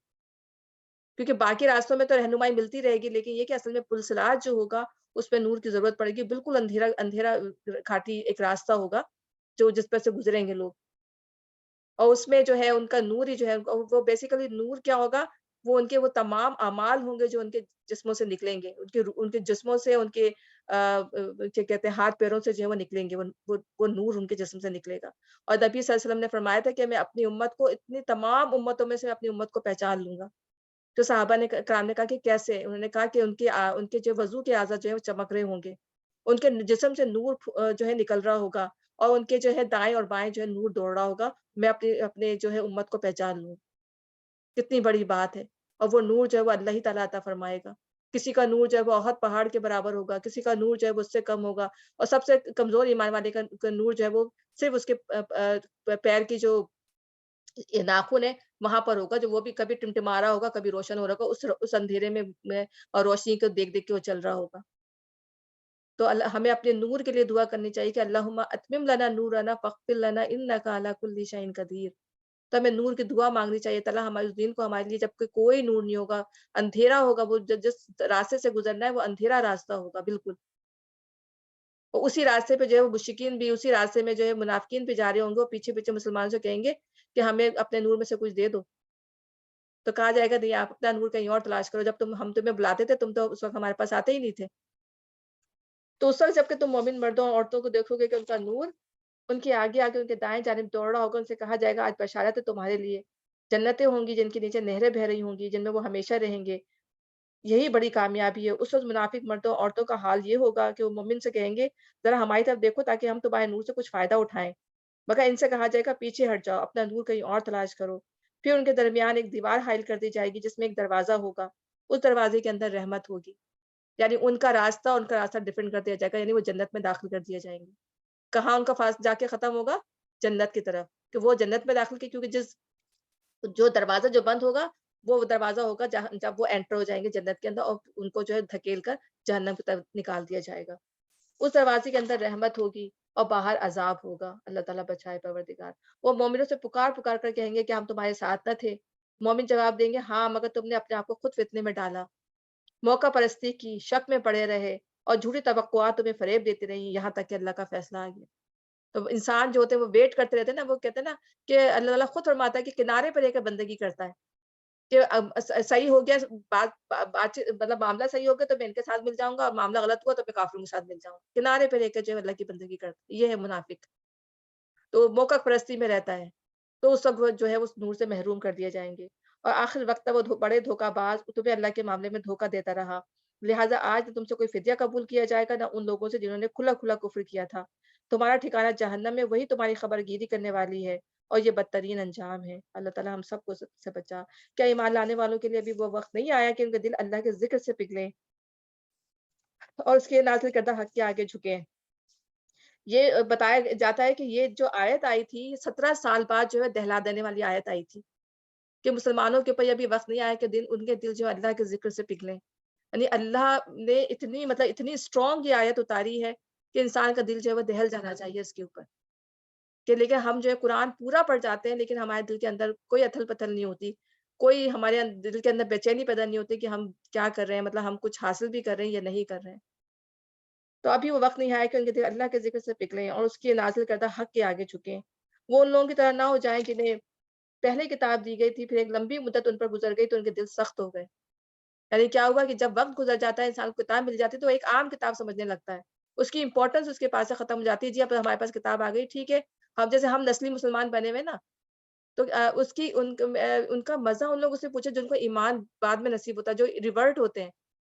کیونکہ باقی راستوں میں تو رہنمائی ملتی رہے گی، لیکن یہ کہ اصل میں پل صراط جو ہوگا اس پہ نور کی ضرورت پڑے گی، بالکل اندھیرا اندھیرا گھاٹی ایک راستہ ہوگا جو جس پر سے گزریں گے لوگ، اور اس میں جو ہے ان کا نور ہی جو ہے وہ بیسیکلی نور کیا ہوگا، وہ ان کے وہ تمام اعمال ہوں گے جو ان کے جسموں سے نکلیں گے، ان کے جسموں سے، ان کے کیا کہتے ہیں ہاتھ پیروں سے جو ہے وہ نکلیں گے، وہ نور ان کے جسم سے نکلے گا۔ اور نبی صلی اللہ علیہ وسلم نے فرمایا تھا کہ میں اپنی امت کو اتنی تمام امتوں میں سے اپنی امت کو پہچان لوں گا۔ تو صحابہ نے کرام نے کہا کہ کیسے؟ انہوں نے کہا کہ ان کے جو وضو کے اعضاء جو ہے وہ چمک رہے ہوں گے، ان کے جسم سے نور جو ہے نکل رہا ہوگا، اور ان کے جو ہے دائیں اور بائیں جو ہے نور دوڑ رہا ہوگا، میں اپنے جو ہے امت کو پہچان لوں۔ کتنی بڑی بات ہے، اور وہ نور جو ہے وہ اللہ ہی تعالیٰ عطا فرمائے گا۔ کسی کا نور جو ہے وہ احد پہاڑ کے برابر ہوگا، کسی کا نور جو ہے وہ اس سے کم ہوگا، اور سب سے کمزور ایمان والے کا نور جو ہے وہ صرف اس کے پیر کی جو یہ ناخن ہے وہاں پر ہوگا، جو وہ بھی کبھی ٹمٹما رہا ہوگا، کبھی روشن ہو رہا ہوگا، اس اندھیرے میں اور روشنی کو دیکھ دیکھ کے وہ چل رہا ہوگا۔ تو اللہ ہمیں اپنے نور کے لیے دعا کرنی چاہیے کہ اللہم اتمم لنا نورنا فاغفر لنا انک علی کل شیء قدیر۔ تو ہمیں نور کی دعا مانگنی چاہیے، تعالیٰ ہمارے اس دین کو ہمارے لیے، جب کہ کوئی نور نہیں ہوگا، اندھیرا ہوگا، وہ جس راستے سے گزرنا ہے وہ اندھیرا راستہ ہوگا بالکل، اور اسی راستے پہ جو ہے وہ مشرکین بھی اسی راستے میں جو ہے منافقین بھی جا رہے ہوں گے، وہ پیچھے پیچھے مسلمانوں سے کہیں گے کہ ہمیں اپنے نور میں سے کچھ دے دو، تو کہا جائے گا نہیں، آپ اپنا نور کہیں اور تلاش کرو، جب ہم تمہیں بلاتے تھے تم تو اس وقت ہمارے پاس آتے ہی نہیں تھے۔ تو اس وقت جب کہ تم مومن مردوں اور عورتوں کو دیکھو گے کہ ان کا نور ان کے آگے آگے ان کے دائیں جانب دوڑ رہا ہوگا، ان سے کہا جائے گا آج بشارت ہے تمہارے لیے، جنتیں ہوں گی جن کے نیچے نہریں بہہ رہی ہوں گی، جن میں وہ ہمیشہ رہیں گے، یہی بڑی کامیابی ہے۔ اس وقت منافق مردوں عورتوں کا حال یہ ہوگا کہ وہ مومن سے کہیں گے ذرا ہماری طرف دیکھو تاکہ ہم تمہارے نور سے کچھ فائدہ اٹھائیں، مگر ان سے کہا جائے گا پیچھے ہٹ جاؤ، اپنا نور کہیں اور تلاش کرو۔ پھر ان کے درمیان ایک دیوار حائل کر دی جائے گی جس میں ایک دروازہ ہوگا، اس دروازے کے اندر رحمت ہوگی، یعنی ان کا راستہ ڈیفرنٹ کر دیا جائے گا، یعنی وہ جنت میں داخل کر دیے جائیں گے۔ کہاں ان کا جا کے ختم ہوگا؟ جنت کی طرف، کہ وہ جنت میں داخل کی، کیونکہ جو دروازہ جو بند ہوگا وہ دروازہ ہوگا جب وہ انٹر ہو جائیں گے جنت کے اندر، اور ان کو جو ہے دھکیل کر جہنم کی طرف نکال دیا جائے گا۔ اس دروازے کے اندر رحمت ہوگی اور باہر عذاب ہوگا، اللہ تعالیٰ بچائے پروردگار۔ وہ مومنوں سے پکار پکار کر کہیں گے کہ ہم تمہارے ساتھ نہ تھے؟ مومن جواب دیں گے ہاں، مگر تم نے اپنے آپ کو خود فتنے میں ڈالا، موقع پرستی کی، شک میں پڑے رہے، اور جھوٹی توقعات تمہیں فریب دیتی رہی، یہاں تک کہ اللہ کا فیصلہ آ گیا۔ تو انسان جو ہوتے ہیں وہ ویٹ کرتے رہتے ہیں نا، وہ کہتے ہیں نا کہ اللہ تعالیٰ خود فرماتا ہے کہ کنارے پہ رہ کر بندگی کرتا ہے، کہ اب صحیح ہو گیا، بات چیت مطلب معاملہ صحیح ہو گیا تو میں ان کے ساتھ مل جاؤں گا، اور معاملہ غلط ہوا تو میں کافروں کے ساتھ مل جاؤں گا، کنارے پہ رہ کر جو ہے اللہ کی بندگی کرتا ہے، یہ ہے منافق۔ تو موقع پرستی میں رہتا ہے، تو اس وقت وہ جو ہے اس نور سے محروم کر دیے جائیں گے، اور آخر وقت تک وہ بڑے دھوکہ باز تمہیں اللہ کے معاملے میں دھوکہ دیتا رہا، لہٰذا آج نہ تم سے کوئی فدیہ قبول کیا جائے گا، نہ ان لوگوں سے جنہوں نے کھلا کھلا کفر کیا تھا، تمہارا ٹھکانہ جہنم میں، وہی تمہاری خبر گیری کرنے والی ہے، اور یہ بدترین انجام ہے۔ اللہ تعالیٰ ہم سب کو سے بچا۔ کیا ایمان لانے والوں کے لیے بھی وہ وقت نہیں آیا کہ ان کے دل اللہ کے ذکر سے پگھلیں اور اس کے نازل کردہ حق کے آگے جھکیں؟ یہ بتایا جاتا ہے کہ یہ جو آیت آئی تھی 17 سال بعد جو ہے دہلا دینے والی آیت آئی تھی، کہ مسلمانوں کے اوپر یہ ابھی وقت نہیں آیا کہ ان کے دل جو ہے اللہ کے ذکر سے پگھلیں، یعنی اللہ نے اتنی اسٹرانگ یہ آیت اتاری ہے کہ انسان کا دل جو ہے وہ دہل جانا چاہیے اس کے اوپر، کہ لیکن ہم جو ہے قرآن پورا پڑھ جاتے ہیں لیکن ہمارے دل کے اندر کوئی اتھل پتھل نہیں ہوتی، کوئی ہمارے دل کے اندر بے چینی پیدا نہیں ہوتی کہ ہم کیا کر رہے ہیں، مطلب ہم کچھ حاصل بھی کر رہے ہیں یا نہیں کر رہے ہیں۔ تو ابھی وہ وقت نہیں آیا کہ ان کے دل اللہ کے ذکر سے پگھلیں اور اس کی نازل کردہ حق کے آگے جھکیں، وہ ان لوگوں کی طرح نہ ہو جائیں جنہیں پہلے کتاب دی گئی تھی، پھر ایک لمبی مدت ان پر گزر گئی تو ان کے دل سخت ہو گئے۔ یعنی کیا ہوا کہ جب وقت گزر جاتا ہے، انسان کو کتاب مل جاتی ہے تو وہ ایک عام کتاب سمجھنے لگتا ہے، اس کی امپورٹنس اس کے پاس سے ختم ہو جاتی ہے، جی اب ہمارے پاس کتاب آ گئی، ٹھیک ہے، ہم جیسے ہم نسلی مسلمان بنے ہوئے نا، تو اس کی ان کا مزہ ان لوگوں سے پوچھے جن کو ایمان بعد میں نصیب ہوتا ہے، جو ریورٹ ہوتے ہیں،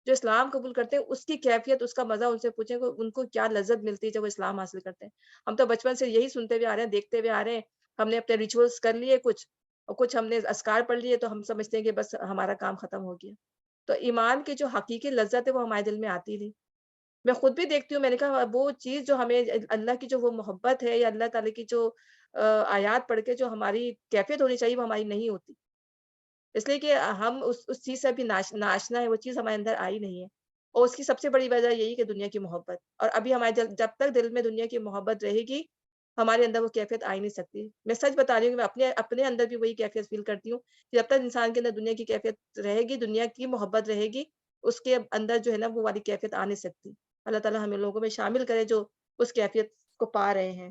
جو اسلام قبول کرتے ہیں، اس کی کیفیت، اس کا مزہ ان سے پوچھیں کہ ان کو کیا لذت ملتی ہے جب وہ اسلام حاصل کرتے ہیں۔ ہم تو بچپن سے یہی سنتے ہوئے آ رہے ہیں، دیکھتے ہوئے آ رہے ہیں، ہم نے اپنے ریچولس کر لیے کچھ، اور کچھ ہم نے اذکار پڑھ لیے تو ہم سمجھتے ہیں کہ بس ہمارا کام ختم ہو گیا۔ تو ایمان کی جو حقیقی لذت ہے وہ ہمارے دل میں آتی نہیں۔ میں خود بھی دیکھتی ہوں، میں نے کہا وہ چیز جو ہمیں اللہ کی جو وہ محبت ہے یا اللہ تعالیٰ کی جو آیات پڑھ کے جو ہماری کیفیت ہونی چاہیے وہ ہماری نہیں ہوتی، اس لیے کہ ہم اس چیز سے ابھی ناشنا ہے، وہ چیز ہمارے اندر آئی نہیں ہے، اور اس کی سب سے بڑی وجہ یہی کہ دنیا کی محبت، اور ابھی ہمارے جب تک دل میں دنیا کی محبت رہے گی ہمارے اندر وہ کیفیت آ ہی نہیں سکتی۔ میں سچ بتا رہی ہوں کہ میں اپنے اپنے اندر بھی وہی کیفیت فیل کرتی ہوں کہ جب تک انسان کے اندر دنیا کی کیفیت رہے گی، دنیا کی محبت رہے گی، اس کے اندر جو ہے نا وہ والی کیفیت آ نہیں سکتی۔ اللہ تعالیٰ ہمیں لوگوں میں شامل کرے جو اس کیفیت کو پا رہے ہیں۔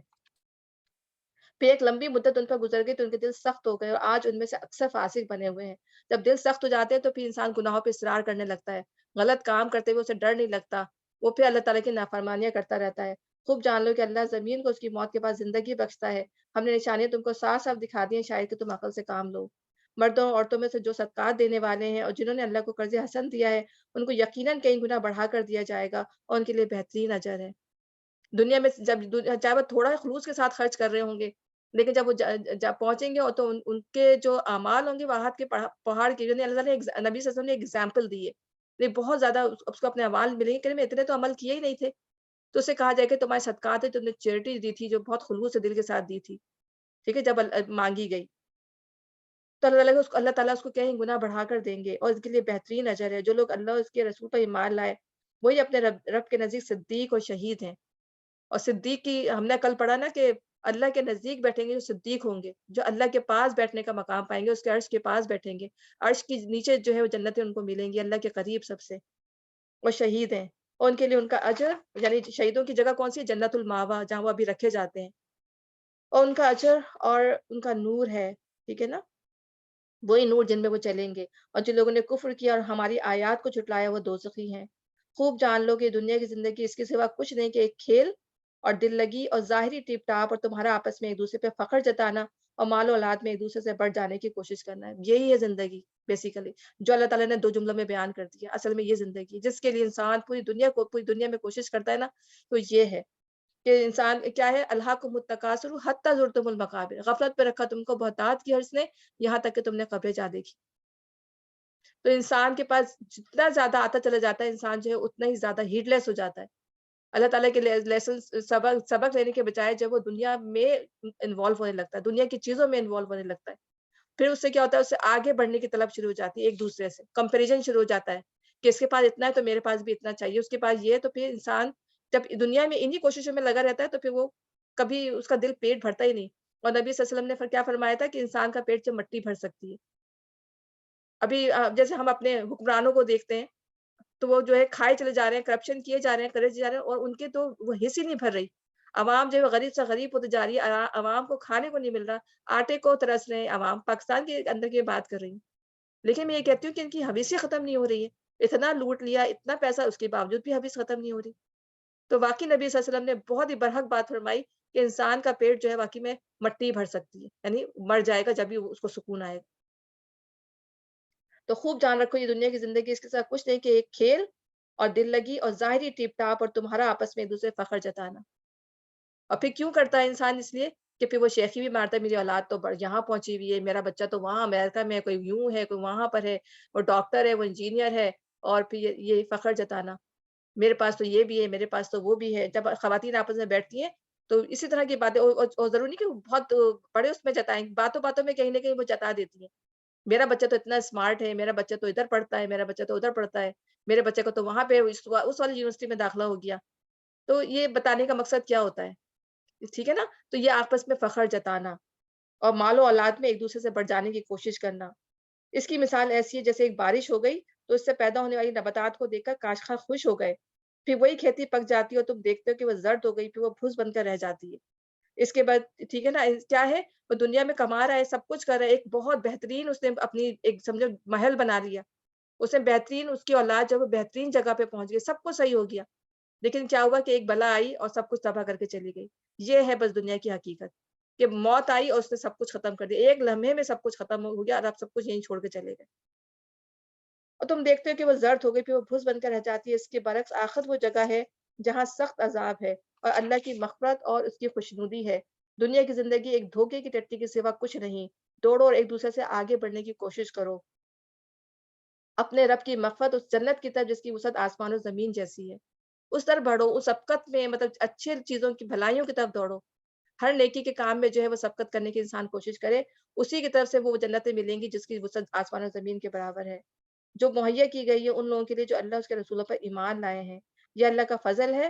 پھر ایک لمبی مدت ان پر گزر گئی تو ان کے دل سخت ہو گئے اور آج ان میں سے اکثر فاسق بنے ہوئے ہیں۔ جب دل سخت ہو جاتے ہیں تو پھر انسان گناہوں پہ اصرار کرنے لگتا ہے، غلط کام کرتے ہوئے اسے ڈر نہیں لگتا، وہ پھر اللہ تعالیٰ کی نافرمانیاں کرتا رہتا ہے۔ خوب جان لو کہ اللہ زمین کو اس کی موت کے بعد زندگی بخشتا ہے۔ ہم نے نشانیاں تم کو صاف صاف دکھا دی ہیں، شاید کہ تم عقل سے کام لو۔ مردوں اور عورتوں میں سے جو صدقات دینے والے ہیں اور جنہوں نے اللہ کو قرض حسن دیا ہے، ان کو یقیناً کئی گنا بڑھا کر دیا جائے گا اور ان کے لیے بہترین اجر ہے۔ دنیا میں چاہے وہ تھوڑا خلوص کے ساتھ خرچ کر رہے ہوں گے، لیکن جب وہ جب پہنچیں گے اور تو ان کے جو اعمال ہوں گے وہ راحت کے پہاڑ کے، یعنی اللہ نے نبی صلی اللہ علیہ وسلم نے ایک ایگزامپل دی ہے، یہ بہت زیادہ اس کو اپنے اعمال ملیں گے کہ میں اتنے تو عمل کیے ہی نہیں تھے، تو اسے کہا جائے کہ تمہارے صدقات ہے، تم نے چیریٹی دی تھی جو بہت خلوص سے دل کے ساتھ دی تھی، ٹھیک ہے، جب مانگی گئی تو اللہ تعالیٰ اس کو کہیں گنا بڑھا کر دیں گے اور اس کے لیے بہترین اجر ہے۔ جو لوگ اللہ اور اس کے رسول پر ایمان لائے وہی اپنے رب کے نزدیک صدیق اور شہید ہیں۔ اور صدیق کی ہم نے کل پڑھا نا کہ اللہ کے نزدیک بیٹھیں گے جو صدیق ہوں گے، جو اللہ کے پاس بیٹھنے کا مقام پائیں گے، اس کے عرش کے پاس بیٹھیں گے، عرش کے نیچے جو ہے وہ جنتیں ان کو ملیں گی اللہ کے قریب سب سے، وہ شہید ہیں اور ان کے لیے ان کا اجر، یعنی شہیدوں کی جگہ کون سی ہے؟ جنت الماوا، جہاں وہ ابھی رکھے جاتے ہیں، اور ان کا اجر اور ان کا نور ہے، ٹھیک ہے نا، وہی نور جن میں وہ چلیں گے، اور جن لوگوں نے کفر کیا اور ہماری آیات کو جھٹلایا وہ دوزخی ہیں۔ خوب جان لو کہ دنیا کی زندگی اس کے سوا کچھ نہیں کہ ایک کھیل اور دل لگی اور ظاہری ٹیپ ٹاپ اور تمہارا آپس میں ایک دوسرے پہ فخر جتانا اور مال و اولاد میں ایک دوسرے سے بڑھ جانے کی کوشش کرنا ہے۔ یہی ہے زندگی بیسیکلی، جو اللہ تعالیٰ نے 2 جملوں میں بیان کر دیا۔ اصل میں یہ زندگی جس کے لیے انسان پوری دنیا میں کوشش کرتا ہے نا، تو یہ ہے کہ انسان کیا ہے، الہاکم التکاثر حتی زرتم المقابر، غفلت پہ رکھا تم کو بہتات کی حرص نے، یہاں تک کہ تم نے قبریں جا دیکھی۔ تو انسان کے پاس جتنا زیادہ آتا چلا جاتا ہے، انسان جو ہے اتنا ہی زیادہ ہیڈ لیس ہو جاتا ہے۔ اللہ تعالیٰ کے لیسن سبق لینے کے بجائے جب وہ دنیا میں انوالو ہونے لگتا ہے، دنیا کی چیزوں میں انوالو ہونے لگتا ہے، پھر اس سے کیا ہوتا ہے، اس سے آگے بڑھنے کی طلب شروع ہو جاتی ہے، ایک دوسرے سے کمپیریزن شروع ہو جاتا ہے کہ اس کے پاس اتنا ہے تو میرے پاس بھی اتنا چاہیے، اس کے پاس یہ ہے، تو پھر انسان جب دنیا میں انہی کوششوں میں لگا رہتا ہے تو پھر وہ کبھی اس کا دل پیٹ بھرتا ہی نہیں۔ اور نبی صلی اللہ علیہ وسلم نے کیا فرمایا تھا کہ انسان کا پیٹ سے مٹی بھر سکتی ہے۔ ابھی جیسے ہم اپنے حکمرانوں کو دیکھتے ہیں تو وہ جو ہے کھائے چلے جا رہے ہیں، کرپشن کیے جا رہے ہیں، کرے جا رہے ہیں، اور ان کے تو وہ حص ہی نہیں بھر رہی۔ عوام جو ہے غریب سے غریب ہوتی جا رہی ہے، عوام کو کھانے کو نہیں مل رہا، آٹے کو ترس رہے ہیں عوام، پاکستان کے اندر کی بات کر رہی ہوں۔ لیکن میں یہ کہتی ہوں کہ ان کی حویثی ختم نہیں ہو رہی ہے، اتنا لوٹ لیا، اتنا پیسہ، اس کے باوجود بھی حویث ختم نہیں ہو رہی۔ تو واقعی نبی صلی اللہ علیہ وسلم نے بہت ہی برحق بات فرمائی کہ انسان کا پیٹ جو ہے واقعی میں مٹی بھر سکتی ہے، یعنی مر جائے گا جب بھی اس کو سکون آئے گا۔ تو خوب جان رکھو یہ دنیا کی زندگی اس کے ساتھ کچھ نہیں کہ ایک کھیل اور دل لگی اور ظاہری ٹیپ ٹاپ اور تمہارا آپس میں ایک دوسرے فخر جتانا۔ اور پھر کیوں کرتا ہے انسان؟ اس لیے کہ پھر وہ شیخی بھی مارتا ہے، میری اولاد تو یہاں پہنچی ہوئی ہے، میرا بچہ تو وہاں امریکہ میں، کوئی یوں ہے، کوئی وہاں پر ہے، وہ ڈاکٹر ہے، وہ انجینئر ہے، اور پھر یہ فخر جتانا، میرے پاس تو یہ بھی ہے، میرے پاس تو وہ بھی ہے۔ جب خواتین آپس میں بیٹھتی ہیں تو اسی طرح کی باتیں، اور ضروری نہیں کہ وہ بہت بڑے اس میں جتائیں، باتوں باتوں میں کہیں نہ کہیں وہ جتا دیتی ہیں، میرا بچہ تو اتنا اسمارٹ ہے، میرا بچہ تو ادھر پڑھتا ہے، میرا بچہ تو ادھر پڑھتا ہے، میرے بچے کو تو وہاں پہ اس والی یونیورسٹی میں داخلہ ہو گیا۔ تو یہ بتانے کا مقصد کیا ہوتا ہے؟ ٹھیک ہے نا؟ تو یہ آپس میں فخر جتانا اور مال و اولاد میں ایک دوسرے سے بڑھ جانے کی کوشش کرنا۔ اس کی مثال ایسی ہے جیسے ایک بارش ہو گئی تو اس سے پیدا ہونے والی نباتات کو دیکھ کر کاشتکار خوش ہو گئے، پھر وہی کھیتی پک جاتی ہے اور تم دیکھتے ہو کہ وہ زرد ہو گئی، پھر وہ بھوس بن کر رہ جاتی ہے۔ اس کے بعد ٹھیک ہے نا، کیا ہے، وہ دنیا میں کما رہا ہے، سب کچھ کر رہا ہے، ایک بہت بہترین اس نے اپنی ایک سمجھو محل بنا لیا، اس نے بہترین، اس کی اولاد جب وہ بہترین جگہ پہ پہنچ گئی، سب کچھ صحیح ہو گیا، لیکن کیا ہوا کہ ایک بلا آئی اور سب کچھ تباہ کر کے چلی گئی۔ یہ ہے بس دنیا کی حقیقت کہ موت آئی اور اس نے سب کچھ ختم کر دیا، ایک لمحے میں سب کچھ ختم ہو گیا اور آپ سب کچھ یہیں چھوڑ کے چلے گئے، اور تم دیکھتے ہو کہ وہ زرد ہو گئی، پھر وہ بھوس بن کر رہ جاتی ہے۔ اس کے برعکس آخرت وہ جگہ ہے جہاں سخت عذاب ہے اور اللہ کی مغفرت اور اس کی خوشنودی ہے۔ دنیا کی زندگی ایک دھوکے کی ٹٹی کے سوا کچھ نہیں، دوڑو اور ایک دوسرے سے آگے بڑھنے کی کوشش کرو، اپنے رب کی مغفرت، اس جنت کی طرف جس کی وسعت آسمان و زمین جیسی ہے، اس طرف بڑھو، اس سبقت میں، مطلب اچھے چیزوں کی بھلائیوں کی طرف دوڑو، ہر نیکی کے کام میں جو ہے وہ سبقت کرنے کی انسان کوشش کرے، اسی کی طرف سے وہ جنتیں ملیں گی جس کی وسعت آسمان و زمین کے برابر ہے، جو مہیا کی گئی ہے ان لوگوں کے لیے جو اللہ اس کے رسولوں پر ایمان لائے ہیں۔ یہ اللہ کا فضل ہے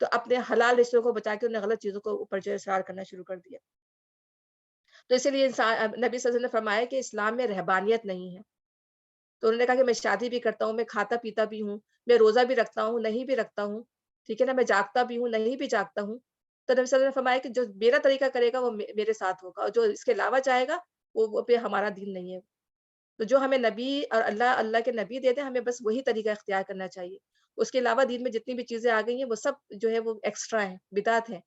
تو اپنے حلال رشتوں کو بچا کے انہوں نے غلط چیزوں کو اوپر جو ہے اصرار کرنا شروع کر دیا. تو اسی لیے نبی صلی اللہ علیہ وسلم نے فرمایا کہ اسلام میں رہبانیت نہیں ہے. تو انہوں نے کہا کہ میں شادی بھی کرتا ہوں، میں کھاتا پیتا بھی ہوں، میں روزہ بھی رکھتا ہوں، نہیں بھی رکھتا ہوں، ٹھیک ہے نا، میں جاگتا بھی ہوں، نہیں بھی جاگتا ہوں. تو نبی صلی اللہ علیہ وسلم نے فرمایا کہ جو میرا طریقہ کرے گا وہ میرے ساتھ ہوگا، اور جو اس کے علاوہ چاہے گا وہ پہ ہمارا دین نہیں ہے. تو جو ہمیں نبی اور اللہ کے نبی دیتے ہیں، ہمیں بس وہی طریقہ اختیار کرنا چاہیے. اس کے علاوہ دین میں جتنی بھی چیزیں آ گئی ہیں وہ سب جو ہے وہ ایکسٹرا ہیں، بدعت ہیں.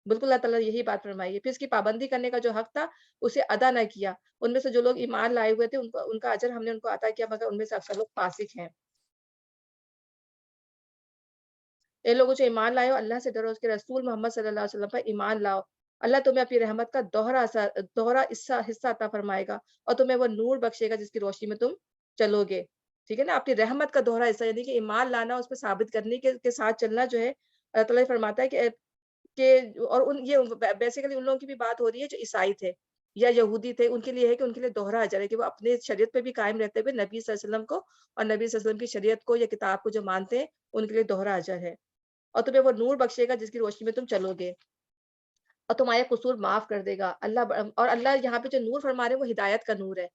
بالکل اللہ تعالیٰ نے یہی بات فرمائی ہے. پھر اس کی پابندی کرنے کا جو حق تھا اسے ادا نہ کیا. ان میں سے جو لوگ ایمان لائے ہوئے تھے ان کا اجر ہم نے ان کو عطا کیا، مگر ان میں سے اکثر لوگ فاسق ہیں. اے لوگوں جو ایمان لائے ہو، اللہ سے ڈرو، اس کے رسول محمد صلی اللہ علیہ وسلم پر ایمان لاؤ. اللہ تمہیں اپنی رحمت کا دوہرا حصہ عطا فرمائے گا، اور تمہیں وہ نور بخشے گا جس کی روشنی میں تم چلو گے. ٹھیک ہے نا، اپنی رحمت کا دوہرا حصہ، یعنی کہ ایمان لانا، اس پہ ثابت کرنے کے ساتھ چلنا جو ہے اللہ تعالیٰ فرماتا ہے کہ اور یہ بیسیکلی ان لوگوں کی بھی بات ہو رہی ہے جو عیسائی تھے یا یہودی تھے. ان کے لیے ہے کہ ان کے لیے دوہرا اجر ہے کہ وہ اپنے شریعت پہ بھی قائم رہتے ہوئے نبی صلی اللہ علیہ وسلم کو اور نبی صلی اللہ علیہ وسلم کی شریعت کو یا کتاب کو جو مانتے ہیں ان کے لیے دوہرا اجر ہے. اور تمہیں وہ نور بخشے گا جس کی روشنی میں تم چلو گے، اور تمہارے قصور معاف کر دے گا. اللہ یہاں پہ جو نور فرما رہے ہیں وہ ہدایت کا نور ہے.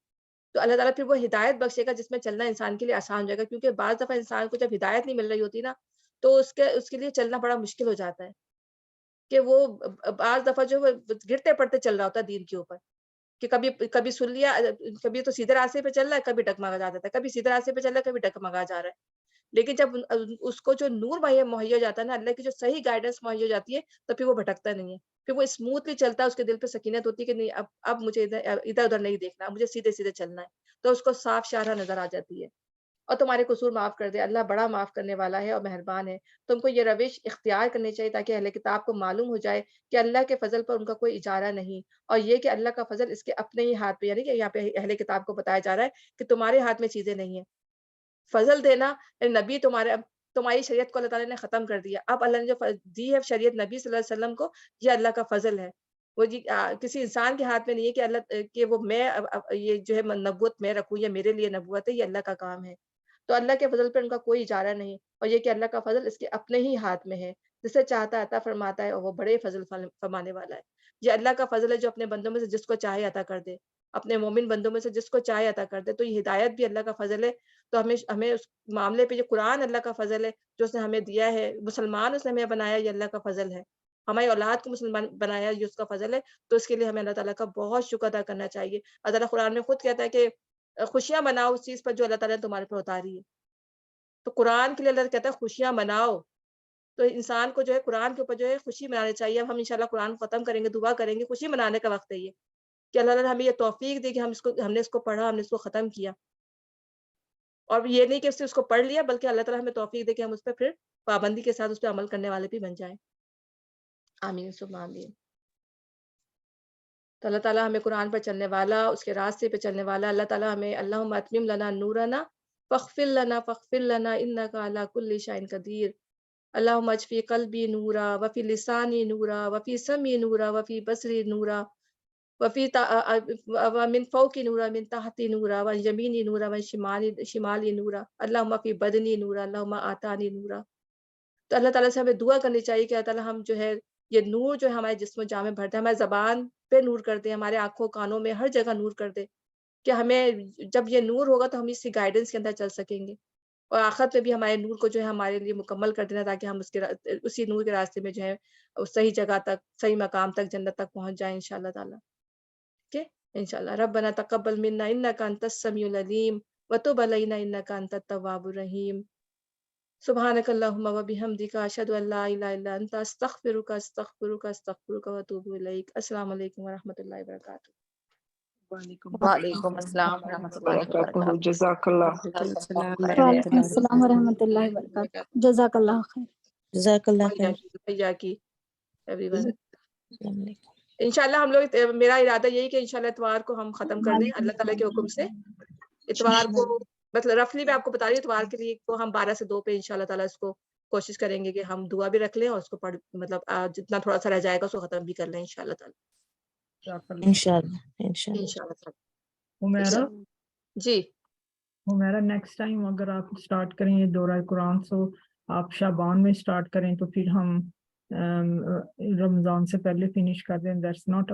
تو اللہ تعالیٰ پھر وہ ہدایت بخشے گا جس میں چلنا انسان کے لیے آسان ہو جائے گا. کیونکہ بعض دفعہ انسان کو جب ہدایت نہیں مل رہی ہوتی نا تو اس کے لیے چلنا بڑا مشکل ہو جاتا ہے. کہ وہ بعض دفعہ جو گرتے پڑتے چل رہا ہوتا ہے دین کے اوپر، کہ کبھی سن لیا، کبھی تو سیدھے راستے پہ چل رہا ہے، کبھی ڈگمگا جاتا ہے، کبھی سیدھے راستے پہ چل رہا ہے، کبھی ڈگمگا جا رہا ہے. لیکن جب اس کو جو نور مہیا ہو جاتا ہے نا، اللہ کی جو صحیح گائیڈنس مہیا ہو جاتی ہے، تو پھر وہ بھٹکتا نہیں ہے. پھر وہ اسموتھلی چلتا ہے، اس کے دل پہ سکینت ہوتی ہے کہ نہیں اب مجھے ادھر ادھر نہیں دیکھنا، مجھے سیدھے سیدھے چلنا ہے. تو اس کو صاف شاہراہ نظر آ جاتی ہے. اور تمہارے قصور معاف کر دے. اللہ بڑا معاف کرنے والا ہے اور مہربان ہے. تم کو یہ روش اختیار کرنی چاہیے تاکہ اہل کتاب کو معلوم ہو جائے کہ اللہ کے فضل پر ان کا کوئی اجارہ نہیں، اور یہ کہ اللہ کا فضل اس کے اپنے ہی ہاتھ پہ، یعنی کہ یہاں پہ اہل کتاب کو بتایا جا رہا ہے کہ تمہارے ہاتھ میں چیزیں نہیں ہیں. فضل دینا، نبی تمہاری شریعت کو اللہ تعالیٰ نے ختم کر دیا. اب اللہ نے جو دی ہے شریعت نبی صلی اللہ علیہ وسلم کو، یہ اللہ کا فضل ہے. وہ کسی انسان کے ہاتھ میں نہیں ہے کہ اللہ کہ وہ میں یہ جو ہے نبوت میں رکھوں یا میرے لیے نبوت ہے. یہ اللہ کا کام ہے. تو اللہ کے فضل پہ ان کا کوئی اجارہ نہیں، اور یہ کہ اللہ کا فضل اس کے اپنے ہی ہاتھ میں ہے. جسے چاہتا عطا فرماتا ہے، اور وہ بڑے فضل فرمانے والا ہے. یہ اللہ کا فضل ہے جو اپنے بندوں میں سے جس کو چاہے عطا کر دے، اپنے مومن بندوں میں سے جس کو چاہے عطا کر دے. تو یہ ہدایت بھی اللہ کا فضل ہے. تو ہمیں اس معاملے پہ، یہ قرآن اللہ کا فضل ہے جو اس نے ہمیں دیا ہے. مسلمان اس نے ہمیں بنایا، یہ اللہ کا فضل ہے. ہماری اولاد کو مسلمان بنایا، یہ اس کا فضل ہے. تو اس کے لیے ہمیں اللہ تعالیٰ کا بہت شکر ادا کرنا چاہیے. اللہ تعالیٰ قرآن میں خود کہتا ہے کہ خوشیاں مناؤ اس چیز پر جو اللہ تعالیٰ نے تمہارے پر اتاری ہے. تو قرآن کے لیے اللہ کہتا ہے خوشیاں مناؤ. تو انسان کو جو ہے قرآن کے اوپر جو ہے خوشی منانی چاہیے. اب ہم انشاءاللہ قرآن ختم کریں گے، دعا کریں گے. خوشی منانے کا وقت ہے یہ، کہ اللہ تعالیٰ نے ہمیں یہ توفیق دی کہ ہم نے اس کو پڑھا، ہم نے اس کو ختم کیا. اور یہ نہیں کہ اس کو پڑھ لیا، بلکہ اللہ تعالیٰ ہمیں توفیق دے کہ ہم اس پہ پھر پابندی کے ساتھ اس پہ عمل کرنے والے بھی بن جائیں. آمین ثم آمین. تو اللہ تعالیٰ ہمیں قرآن پر چلنے والا، اس کے راستے پہ چلنے والا اللہ تعالیٰ ہمیں اللہم اتمم لنا نورنا فاغفر لنا انک علی کل شیء قدیر. اللہم اجفی قلبی نورا وفی لسانی نورا وفی سمعی نورا وفی بصری نورا ومن فوقی نورا من تحتی نورا وعن یمینی نورا وعن شمالی نورا اللہم فی بدنی نورا اللہم آتانی نورا. تو اللہ تعالیٰ سے ہمیں دعا کرنی چاہیے کہ اللہ تعالیٰ ہم جو ہے یہ نور جو ہے ہمارے جسم و جان میں بھرتا ہے، ہمارے زبان پہ نور کر دے، ہمارے آنکھوں کانوں میں ہر جگہ نور کر دے، کہ ہمیں جب یہ نور ہوگا تو ہم اسی گائیڈنس کے اندر چل سکیں گے. اور آخرت میں بھی ہمارے نور کو جو ہے ہمارے لیے مکمل کر دینا، تاکہ ہم اسی نور کے راستے میں جو ہے صحیح جگہ تک، صحیح مقام تک، جنت تک پہنچ جائیں انشاءاللہ تعالیٰ. ٹھیک ہے انشاءاللہ. ربنا تقبل منا انک انت السمیع العلیم وتب علینا انک انت التواب الرحیم. سبحانک اللہم وبحمدک اشہد ان لا الہ الا انت استغفرک واتوب الیک. السلام علیکم ورحمۃ اللہ وبرکاتہ. وعلیکم السلام ورحمۃ اللہ وبرکاتہ. جزاک اللہ. وعلیکم السلام ورحمۃ اللہ وبرکاتہ. جزاک اللہ خیر. جزاک اللہ خیر. Every one. انشاءاللہ ہم لوگ، میرا ارادہ یہی کہ انشاءاللہ اتوار کو ہم ختم کر دیں اللہ تعالیٰ کے حکم سے. اتوار کو مطلب رفلی میں آپ کو بتا رہی ہوں، اتوار کے لیے کو ہم 12 سے 2 پہ انشاءاللہ تعالیٰ اس کو کوشش کریں گے کہ ہم دعا بھی رکھ لیں اور اس کو مطلب جتنا تھوڑا سا رہ جائے گا اس کو ختم بھی کر لیں انشاءاللہ تعالیٰ. انشاءاللہ. حمیرہ جی حمیرہ نیکسٹ ٹائم اگر آپ اسٹارٹ کریں یہ دورہ قرآن، سو آپ شعبان میں اسٹارٹ کریں تو پھر ہم رمضان سے پہلے فنش کر دیں, دیٹس ناٹ